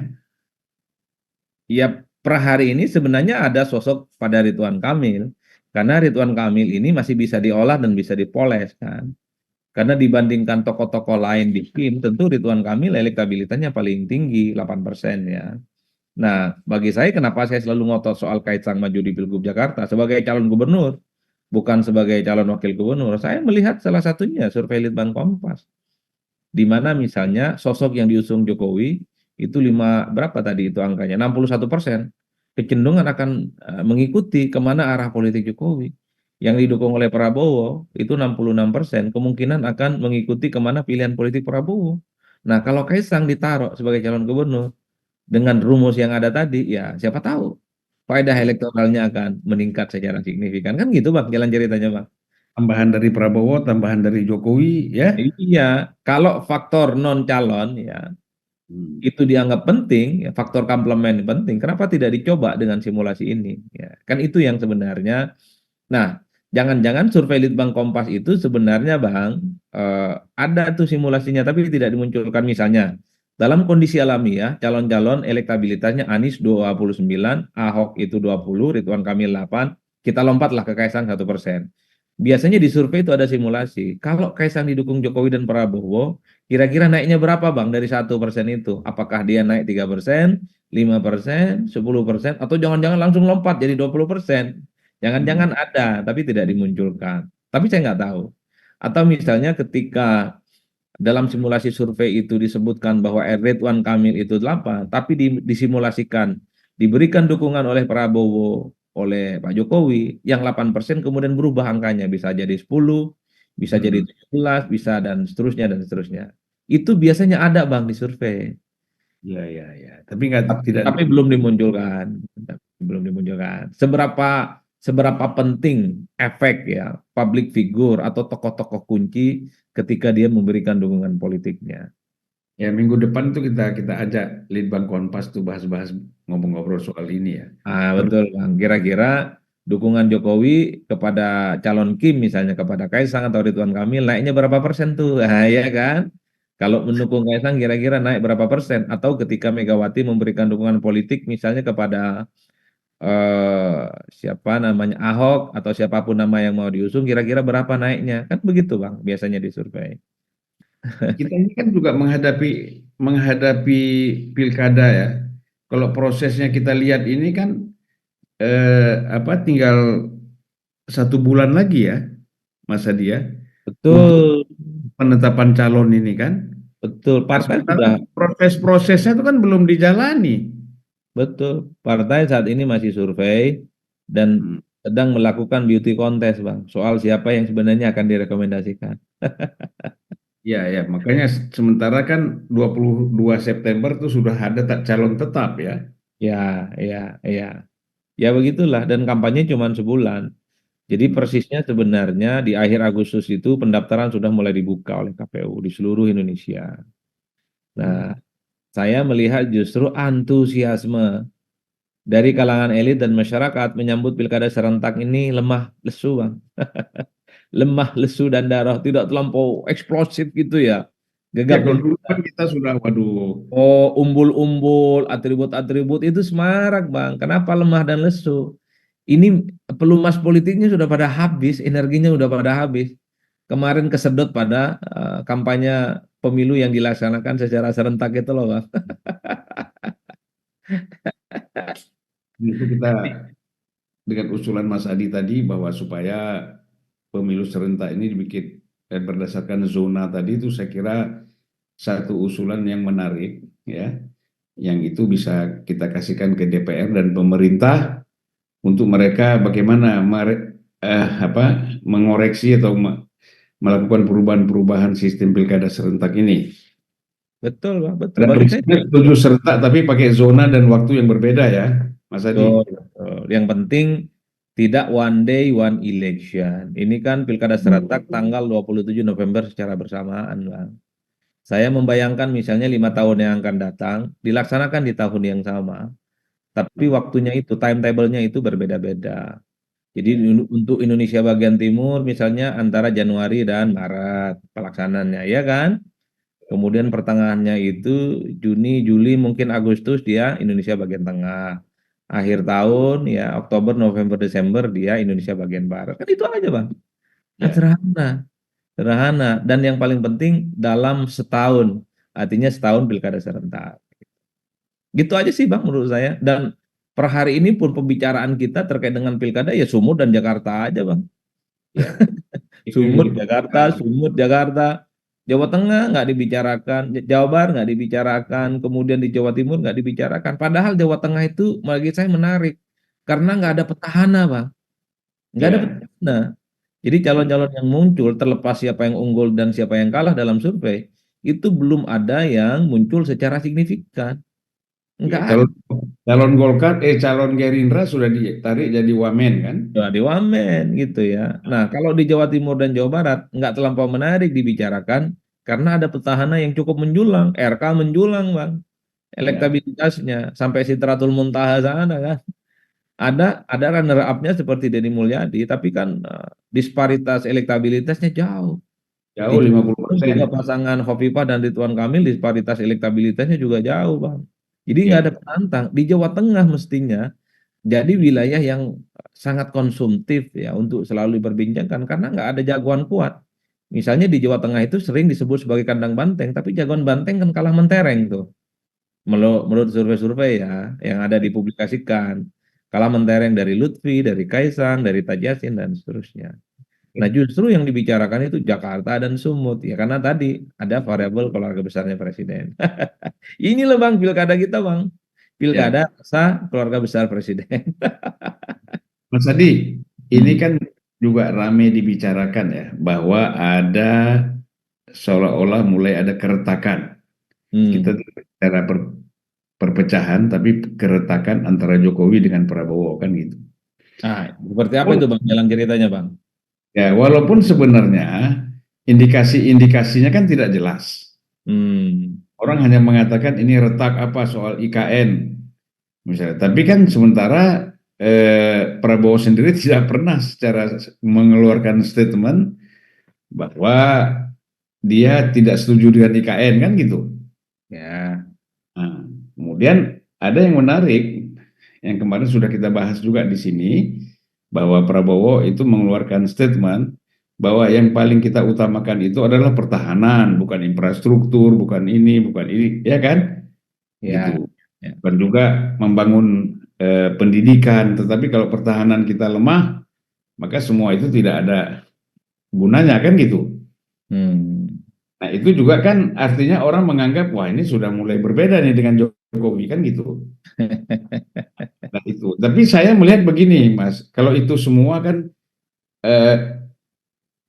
Ya, per hari ini sebenarnya ada sosok pada Ridwan Kamil. Karena Ridwan Kamil ini masih bisa diolah dan bisa dipoles kan. Karena dibandingkan tokoh-tokoh lain di Kim, tentu Ridwan Kamil elektabilitasnya paling tinggi, 8% ya. Nah, bagi saya kenapa saya selalu ngotot soal Kaisang maju di Pilgub Jakarta sebagai calon gubernur, bukan sebagai calon wakil gubernur. Saya melihat salah satunya survei Litbang Kompas, di mana misalnya sosok yang diusung Jokowi itu berapa tadi itu angkanya, 61%, kecenderungan akan mengikuti kemana arah politik Jokowi. Yang didukung oleh Prabowo itu 66%, kemungkinan akan mengikuti kemana pilihan politik Prabowo. Nah, kalau Kaisang ditaruh sebagai calon gubernur dengan rumus yang ada tadi, ya siapa tahu faedah elektoralnya akan meningkat secara signifikan. Kan gitu Bang, jalan ceritanya Bang. Tambahan dari Prabowo, tambahan dari Jokowi ya. Iya, kalau faktor non calon ya Hmm. itu dianggap penting, ya, faktor komplement penting. Kenapa tidak dicoba dengan simulasi ini? Ya, kan itu yang sebenarnya. Nah, jangan-jangan survei Litbang Kompas itu sebenarnya Bang ada tuh simulasinya tapi tidak dimunculkan misalnya. Dalam kondisi alamiah, calon-calon elektabilitasnya Anies 29, Ahok itu 20, Ridwan Kamil 8, kita lompatlah ke Kaisang 1%. Biasanya di survei itu ada simulasi. Kalau Kaisang didukung Jokowi dan Prabowo, kira-kira naiknya berapa Bang dari 1% itu? Apakah dia naik 3%, 5%, 10%, atau jangan-jangan langsung lompat jadi 20%? Hmm. Jangan-jangan ada, tapi tidak dimunculkan. Tapi saya nggak tahu. Atau misalnya ketika dalam simulasi survei itu disebutkan bahwa Ridwan Kamil itu 8, tapi disimulasikan, diberikan dukungan oleh Prabowo, oleh Pak Jokowi, yang 8% kemudian berubah angkanya, bisa jadi 10, bisa jadi Hmm. 17, bisa dan seterusnya dan seterusnya. Itu biasanya ada Bang di survei. Ya, ya, ya. Tapi nggak tidak. Tapi belum dimunculkan, belum dimunculkan. Seberapa penting efek ya public figure atau tokoh-tokoh kunci ketika dia memberikan dukungan politiknya. Ya, minggu depan tuh kita kita ajak Litbang Kompas tuh bahas-bahas ngobrol-ngobrol soal ini ya. Ah, Baru. betul Bang. Kira-kira dukungan Jokowi kepada calon Kim misalnya kepada Kaisang atau Ridwan Kamil naiknya berapa persen tuh? Ah, ya kan? Kalau mendukung Kaisang kira-kira naik berapa persen? Atau ketika Megawati memberikan dukungan politik misalnya kepada eh, siapa namanya Ahok atau siapapun nama yang mau diusung kira-kira berapa naiknya kan begitu Bang biasanya di survei. Kita ini kan juga menghadapi menghadapi pilkada ya. Kalau prosesnya kita lihat ini kan tinggal 1 bulan lagi ya, masa dia untuk Betul, penetapan calon ini kan. betul. Nah, Partai sementara sudah, proses-prosesnya itu kan belum dijalani. betul. Partai saat ini masih survei dan Hmm. sedang melakukan beauty contest, Bang. Soal siapa yang sebenarnya akan direkomendasikan. Ya, ya, makanya sementara kan 22 September itu sudah ada calon tetap ya. Ya, ya, ya. Ya begitulah dan kampanye cuma sebulan. Jadi Hmm. persisnya sebenarnya di akhir Agustus itu pendaftaran sudah mulai dibuka oleh KPU di seluruh Indonesia. Nah, Hmm. saya melihat justru antusiasme dari kalangan elit dan masyarakat menyambut pilkada serentak ini lemah lesu, Bang. Lemah lesu dan darah, tidak terlampau eksplosif gitu ya. Ya, Gegap kalau dulu gempita. kan kita sudah, waduh, Oh, umbul-umbul, atribut-atribut itu semarak, Bang. Kenapa lemah dan lesu? Ini pelumas politiknya sudah pada habis, energinya sudah pada habis. Kemarin kesedot pada kampanye pemilu yang dilaksanakan secara serentak itu loh, Bang. itu kita dengan usulan Mas Adi tadi bahwa supaya pemilu serentak ini dibikin berdasarkan zona tadi, itu saya kira satu usulan yang menarik ya, yang itu bisa kita kasihkan ke DPR dan pemerintah untuk mereka bagaimana mengoreksi atau melakukan perubahan-perubahan sistem pilkada serentak ini. Betul, Bang, betul. Pada Bagi saya prinsipnya setuju serentak tapi pakai zona dan waktu yang berbeda ya, Mas Adi. betul, betul. Yang penting tidak one day one election. Ini kan pilkada serentak tanggal 27 November secara bersamaan, Bang. Saya membayangkan misalnya 5 tahun yang akan datang dilaksanakan di tahun yang sama, tapi waktunya itu, timetable-nya itu berbeda-beda. Jadi Ya, untuk Indonesia bagian timur misalnya antara Januari dan Maret pelaksanaannya, ya kan? Kemudian pertengahannya itu Juni, Juli, mungkin Agustus dia Indonesia bagian tengah. Akhir tahun ya Oktober, November, Desember dia Indonesia bagian barat. Kan itu aja, Bang. Kan ya. sederhana, sederhana. Dan yang paling penting dalam setahun, artinya setahun pilkada serentak. Gitu aja sih, Bang, menurut saya. Dan per hari ini pun pembicaraan kita terkait dengan pilkada ya Sumut dan Jakarta aja, Bang. Ya, itu yang Sumut jadi Jakarta, pertanyaan. Sumut Jakarta, Jawa Tengah nggak dibicarakan, Jawa Barat nggak dibicarakan, kemudian di Jawa Timur nggak dibicarakan. Padahal Jawa Tengah itu bagi saya menarik karena nggak ada petahana, Bang, nggak ada Ya, petahana. Jadi calon-calon yang muncul terlepas siapa yang unggul dan siapa yang kalah dalam survei itu belum ada yang muncul secara signifikan, ya. nggak ada. Calon Golkar, calon Gerindra sudah ditarik jadi wamen kan? Di Wamen gitu ya. Nah, kalau di Jawa Timur dan Jawa Barat nggak terlampau menarik dibicarakan karena ada petahana yang cukup menjulang, RK menjulang, Bang, Ya, elektabilitasnya sampai Sidratul Muntaha sana kan. Ada runner up-nya seperti Deddy Mulyadi, tapi kan disparitas elektabilitasnya jauh. Di jauh Jawa lima puluh Timur persen. juga pasangan Hovifah dan Ridwan Kamil disparitas elektabilitasnya juga jauh, Bang. Jadi nggak ada Ya, penantang. Di Jawa Tengah mestinya jadi wilayah yang sangat konsumtif ya untuk selalu diperbincangkan karena nggak ada jagoan kuat. Misalnya di Jawa Tengah itu sering disebut sebagai kandang banteng, tapi jagoan banteng kan kalah mentereng tuh. Menurut survei-survei ya yang ada dipublikasikan. Kalah mentereng dari Lutfi, dari Kaisang, dari Tajasin dan seterusnya. Nah, justru yang dibicarakan itu Jakarta dan Sumut ya karena tadi ada variabel keluarga besarnya presiden. Ini loh, Bang, pilkada kita, Bang. ya. Pilkada rasa keluarga besar presiden. Mas Adi, ini Hmm. kan juga ramai dibicarakan ya, bahwa ada seolah-olah mulai ada keretakan. Kita Hmm. tidak bicara perpecahan, tapi keretakan antara Jokowi dengan Prabowo kan gitu. Nah, seperti apa itu, Bang, jalan ceritanya, Bang? Ya, walaupun sebenarnya indikasi-indikasinya kan tidak jelas. Hmm. Orang hanya mengatakan ini retak apa soal IKN misalnya. Tapi kan sementara Prabowo sendiri tidak pernah secara mengeluarkan statement bahwa dia tidak setuju dengan IKN kan gitu. Ya. Nah, kemudian ada yang menarik yang kemarin sudah kita bahas juga di sini bahwa Prabowo itu mengeluarkan statement bahwa yang paling kita utamakan itu adalah pertahanan, bukan infrastruktur, bukan ini, ya kan? Ya. Gitu. Ya. Bukan juga membangun. pendidikan. Tetapi kalau pertahanan kita lemah, maka semua itu tidak ada gunanya kan gitu. Hmm. Nah itu juga kan artinya orang menganggap wah ini sudah mulai berbeda nih dengan Jokowi kan gitu. Nah itu. Tapi saya melihat begini Mas, kalau itu semua kan eh,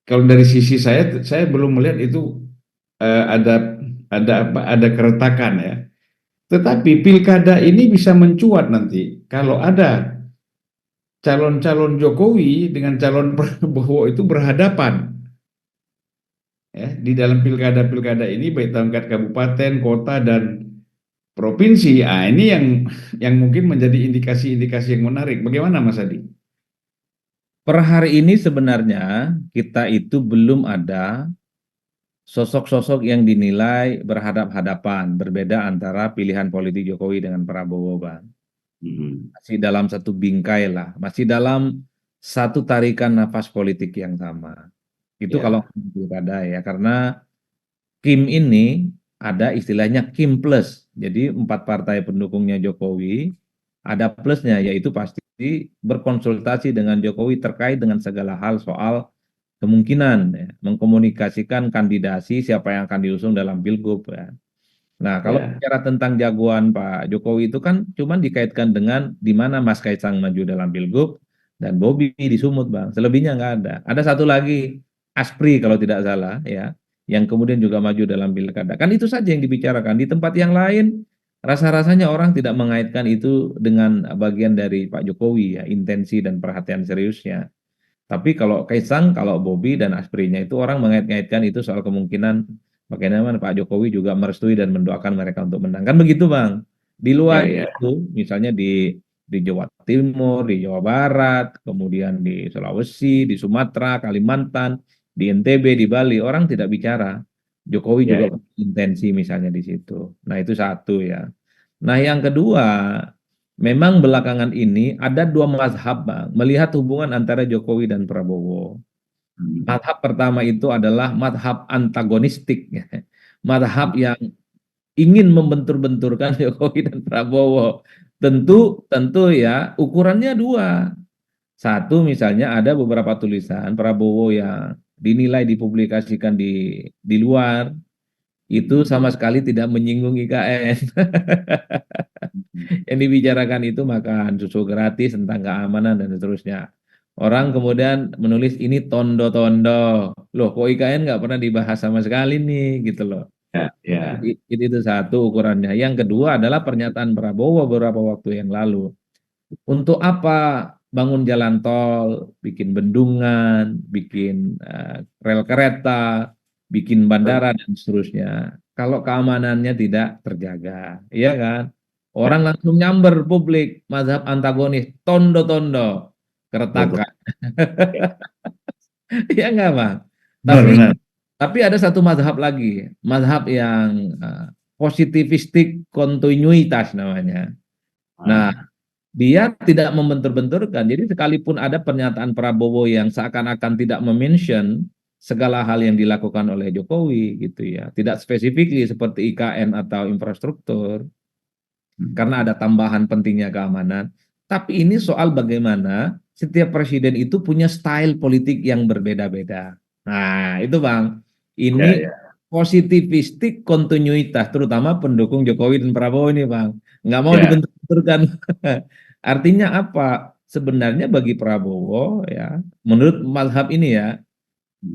kalau dari sisi saya belum melihat itu ada apa ada keretakan ya. Tetapi pilkada ini bisa mencuat nanti kalau ada calon-calon Jokowi dengan calon Prabowo itu berhadapan ya di dalam pilkada-pilkada ini baik tingkat kabupaten, kota dan provinsi. Ah ini yang mungkin menjadi indikasi-indikasi yang menarik. Bagaimana Mas Adi? Per hari ini sebenarnya kita itu belum ada sosok-sosok yang dinilai berhadap-hadapan, berbeda antara pilihan politik Jokowi dengan Prabowo, Bang. Hmm. Masih dalam satu bingkai lah, masih dalam satu tarikan nafas politik yang sama. Itu kalau Ya, pilkada ya, karena Kim ini ada istilahnya Kim Plus. Jadi 4 partai pendukungnya Jokowi ada plusnya, yaitu pasti berkonsultasi dengan Jokowi terkait dengan segala hal soal kemungkinan ya, mengkomunikasikan kandidasi siapa yang akan diusung dalam Pilgub ya. Nah, kalau ya, bicara tentang jagoan Pak Jokowi itu kan cuma dikaitkan dengan di mana Mas Kaisang maju dalam Pilgub dan Bobi di Sumut, Bang. Selebihnya nggak ada. Ada satu lagi, Aspri kalau tidak salah ya, yang kemudian juga maju dalam Pilkada. Kan itu saja yang dibicarakan. Di tempat yang lain, rasa-rasanya orang tidak mengaitkan itu dengan bagian dari Pak Jokowi ya, intensi dan perhatian seriusnya. Tapi kalau Kaisang, kalau Bobi dan Asprinya itu orang mengait-ngaitkan itu soal kemungkinan bagaimana Pak Jokowi juga merestui dan mendoakan mereka untuk menang. Kan begitu, Bang. Di ya, luar ya, itu, misalnya di Jawa Timur, di Jawa Barat, kemudian di Sulawesi, di Sumatera, Kalimantan, di NTB, di Bali, orang tidak bicara. Jokowi ya, juga ya. punya intensi misalnya di situ. Nah, itu satu ya. Nah, yang kedua, memang belakangan ini ada dua mazhab, Bang, melihat hubungan antara Jokowi dan Prabowo. Hmm. Mazhab pertama itu adalah mazhab antagonistik, ya. Mazhab yang ingin membentur-benturkan Jokowi dan Prabowo. Tentu, tentu ya, ukurannya dua. Satu, misalnya ada beberapa tulisan Prabowo yang dinilai dipublikasikan di luar, itu sama sekali tidak menyinggung IKN. Yang dibicarakan itu makan susu gratis tentang keamanan dan seterusnya. Orang kemudian menulis ini tondo-tondo. Loh, kok IKN nggak pernah dibahas sama sekali nih, gitu loh. Ya, ya. Itu satu ukurannya. Yang kedua adalah pernyataan Prabowo beberapa waktu yang lalu. Untuk apa bangun jalan tol, bikin bendungan, bikin rel kereta, bikin bandara dan seterusnya. Kalau keamanannya tidak terjaga, iya kan? Orang langsung nyamber publik, mazhab antagonis, tondo-tondo, Betul. keretakan. Iya enggak, Bang? Benar, Tapi benar. tapi ada satu mazhab lagi, mazhab yang positivistik kontinuitas namanya. Nah, Ah, dia tidak membentur-benturkan. Jadi sekalipun ada pernyataan Prabowo yang seakan-akan tidak memention segala hal yang dilakukan oleh Jokowi gitu ya. Tidak spesifik seperti IKN atau infrastruktur karena ada tambahan pentingnya keamanan. Tapi ini soal bagaimana setiap presiden itu punya style politik yang berbeda-beda. Nah, itu Bang. ya, Ini ya, positivistik kontinuitas, terutama pendukung Jokowi dan Prabowo ini, Bang. Nggak mau ya. dibentur-benturkan. Artinya apa? Sebenarnya bagi Prabowo, ya, menurut mazhab ini ya,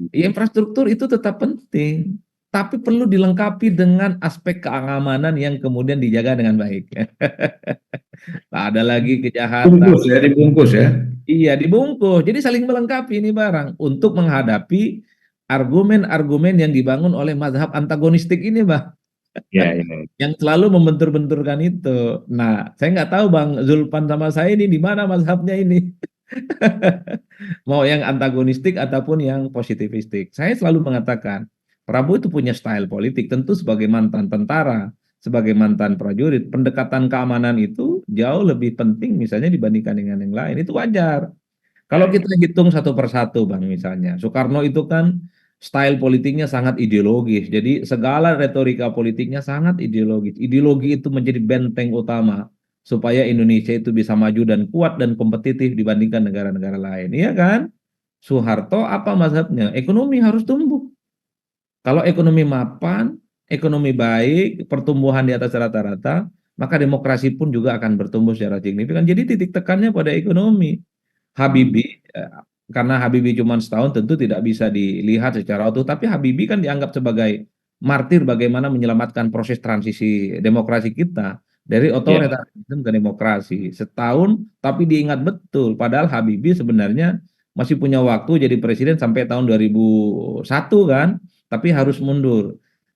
ya, infrastruktur itu tetap penting, tapi perlu dilengkapi dengan aspek keamanan yang kemudian dijaga dengan baik. Tak ada lagi kejahatan. Dibungkus ya, dibungkus ya. Iya, dibungkus. Jadi saling melengkapi ini barang untuk menghadapi argumen-argumen yang dibangun oleh mazhab antagonistik ini, Bang, Ya, ya. yang selalu membentur-benturkan itu. Nah, saya nggak tahu Bang Zulpan sama saya ini di mana mazhabnya ini. Mau yang antagonistik ataupun yang positivistik. Saya selalu mengatakan, Prabowo itu punya style politik, tentu sebagai mantan tentara, sebagai mantan prajurit, pendekatan keamanan itu jauh lebih penting misalnya dibandingkan dengan yang lain. Itu wajar. Kalau Ya, ya. kita hitung satu persatu, Bang, misalnya, Soekarno itu kan style politiknya sangat ideologis. Jadi segala retorika politiknya sangat ideologis. Ideologi itu menjadi benteng utama supaya Indonesia itu bisa maju dan kuat dan kompetitif dibandingkan negara-negara lain. Iya kan? Soeharto apa mazhabnya? Ekonomi harus tumbuh. Kalau ekonomi mapan, ekonomi baik, pertumbuhan di atas rata-rata, maka demokrasi pun juga akan bertumbuh secara signifikan. Jadi titik tekannya pada ekonomi. Hmm. Habibie, karena Habibie cuma setahun tentu tidak bisa dilihat secara utuh, tapi Habibie kan dianggap sebagai martir bagaimana menyelamatkan proses transisi demokrasi kita dari Ya, otoritarisme ke demokrasi. Setahun, tapi diingat betul, padahal Habibie sebenarnya masih punya waktu jadi presiden sampai tahun 2001 kan, tapi harus mundur.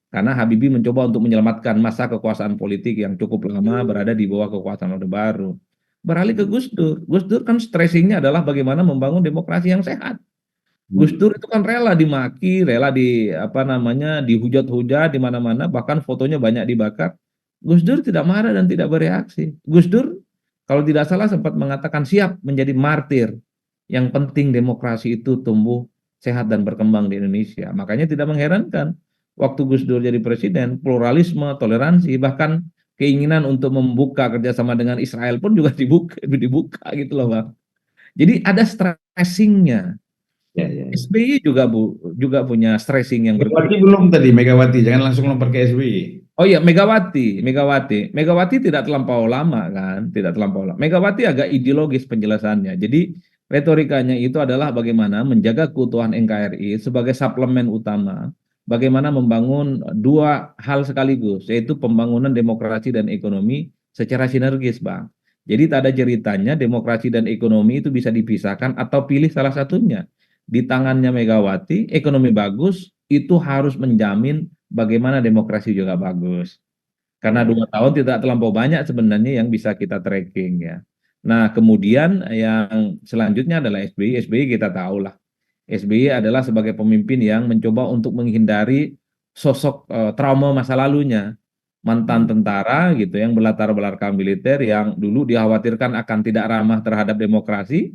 Karena Habibie mencoba untuk menyelamatkan masa kekuasaan politik yang cukup lama berada di bawah kekuasaan Orde Baru. Beralih ke Gus Dur. Gus Dur kan stressingnya adalah bagaimana membangun demokrasi yang sehat. Gus hmm. Dur itu kan rela dimaki, rela di apa namanya dihujat-hujat di mana-mana, bahkan fotonya banyak dibakar. Gus Dur tidak marah dan tidak bereaksi. Gus Dur kalau tidak salah sempat mengatakan siap menjadi martir. Yang penting demokrasi itu tumbuh sehat dan berkembang di Indonesia. Makanya tidak mengherankan waktu Gus Dur jadi presiden, pluralisme, toleransi, bahkan keinginan untuk membuka kerjasama dengan Israel pun juga dibuka gitu loh Bang. Jadi ada stressingnya. Ya, ya, ya. SBY juga punya stressing yang Megawati berbeda. belum tadi, Megawati, jangan langsung lompat ke SBY. Oh iya, Megawati tidak terlampau lama kan, tidak terlampau lama. Megawati agak ideologis penjelasannya. Jadi retorikanya itu adalah bagaimana menjaga keutuhan NKRI sebagai suplemen utama, bagaimana membangun dua hal sekaligus, yaitu pembangunan demokrasi dan ekonomi secara sinergis, Bang. Jadi tak ada ceritanya demokrasi dan ekonomi itu bisa dipisahkan atau pilih salah satunya. Di tangannya Megawati, ekonomi bagus itu harus menjamin bagaimana demokrasi juga bagus. Karena Ya, ya. 2 tahun tidak terlampau banyak sebenarnya yang bisa kita tracking ya. Nah, kemudian yang selanjutnya adalah SBY. SBY kita tahu lah. SBY adalah sebagai pemimpin yang mencoba untuk menghindari sosok trauma masa lalunya. Mantan Hmm. tentara gitu yang berlatar belakang militer yang dulu dikhawatirkan akan tidak ramah terhadap demokrasi.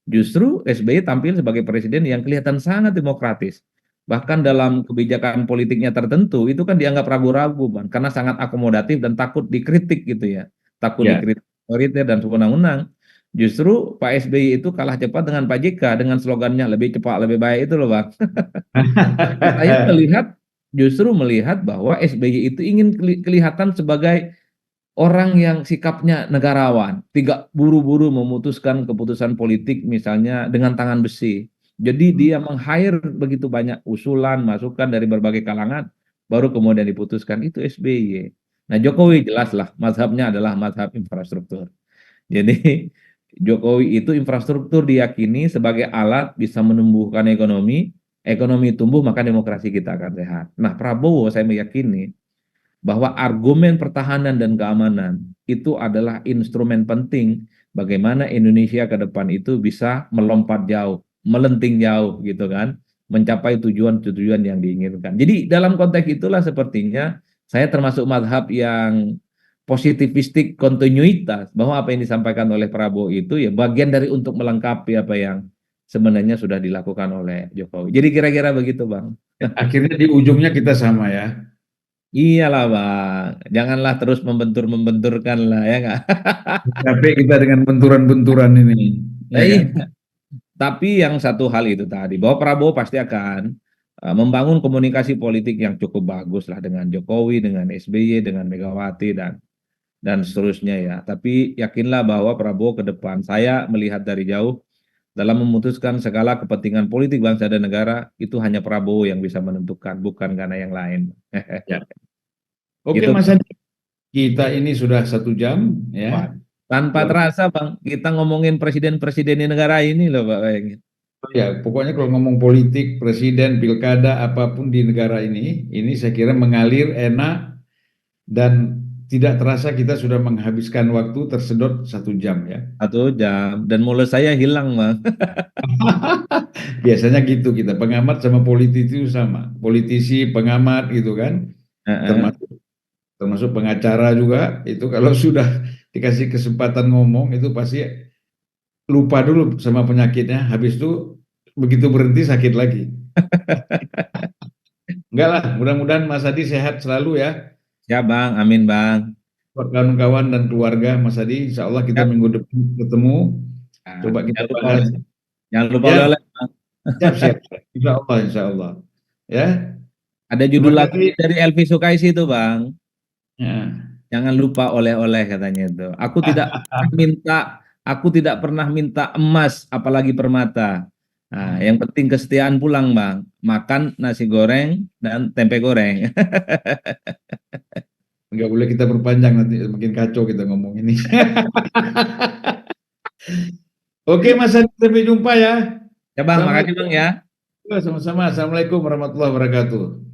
Justru SBY tampil sebagai presiden yang kelihatan sangat demokratis. Bahkan dalam kebijakan politiknya tertentu itu kan dianggap ragu-ragu, Bang, karena sangat akomodatif dan takut dikritik gitu ya. Takut Ya. dikritik otoriter dan sewenang-wenang. Justru Pak SBY itu kalah cepat dengan Pak JK dengan slogannya lebih cepat lebih baik itu loh Bang. Tapi saya justru melihat bahwa SBY itu ingin kelihatan sebagai orang yang sikapnya negarawan, tidak buru-buru memutuskan keputusan politik misalnya dengan tangan besi. Jadi dia meng-hire begitu banyak usulan, masukan dari berbagai kalangan, baru kemudian diputuskan itu SBY. Nah Jokowi jelaslah mazhabnya adalah mazhab infrastruktur. Jadi Jokowi itu infrastruktur diyakini sebagai alat bisa menumbuhkan ekonomi, ekonomi tumbuh maka demokrasi kita akan sehat. Nah Prabowo saya meyakini bahwa argumen pertahanan dan keamanan itu adalah instrumen penting bagaimana Indonesia ke depan itu bisa melompat jauh, melenting jauh gitu kan, mencapai tujuan-tujuan yang diinginkan. Jadi dalam konteks itulah sepertinya saya termasuk mazhab yang positivistik kontinuitas bahwa apa yang disampaikan oleh Prabowo itu ya bagian dari untuk melengkapi apa yang sebenarnya sudah dilakukan oleh Jokowi. Jadi kira-kira begitu, Bang. Akhirnya di ujungnya kita sama ya. Iyalah bang, janganlah terus membentur-membenturkan lah ya nggak. Capek kita dengan benturan-benturan ini, ya kan? Iya. Tapi yang satu hal itu tadi bahwa Prabowo pasti akan membangun komunikasi politik yang cukup bagus lah dengan Jokowi, dengan SBY, dengan Megawati dan seterusnya ya. Tapi yakinlah bahwa Prabowo ke depan saya melihat dari jauh dalam memutuskan segala kepentingan politik bangsa dan negara itu hanya Prabowo yang bisa menentukan, bukan karena yang lain. Ya. Oke, Gitu. Mas Adi, kita ini sudah 1 jam, Wah, ya. tanpa Luar terasa Bang, kita ngomongin presiden-presiden di negara ini loh Pak. Bayangin. biasa. Ya, pokoknya kalau ngomong politik, presiden, pilkada, apapun di negara ini saya kira mengalir enak dan tidak terasa kita sudah menghabiskan waktu tersedot 1 jam, ya. 1 jam, dan mulut saya hilang Bang. Biasanya gitu kita, pengamat sama politisi itu sama. Politisi, pengamat gitu kan, Heeh. termasuk termasuk pengacara juga, itu kalau sudah dikasih kesempatan ngomong itu pasti lupa dulu sama penyakitnya, habis itu begitu berhenti sakit lagi. Enggak lah, mudah-mudahan Mas Adi sehat selalu ya. Ya Bang, amin Bang. buat kawan-kawan dan keluarga Mas Adi. Insya Allah kita Siap. minggu depan ketemu. Nah, Coba kita jangan lupa bahas. Ya, oleh-oleh, Bang. siap, siap. Insya Allah, insya Allah. Ya, Ada terima judul lagunya kasih. dari Elvi Sukaisi itu, Bang. Ya. Jangan lupa oleh-oleh katanya itu. Aku tidak pernah minta emas, apalagi permata. Nah, yang penting kesetiaan pulang, Bang. Makan nasi goreng dan tempe goreng. Nggak boleh kita perpanjang nanti makin kacau kita ngomong ini. Oke, Mas Adi, sampai jumpa ya. Ya, Bang. Makasih, Bang Assalamualaikum. ya. Sama-sama. Assalamualaikum warahmatullahi wabarakatuh.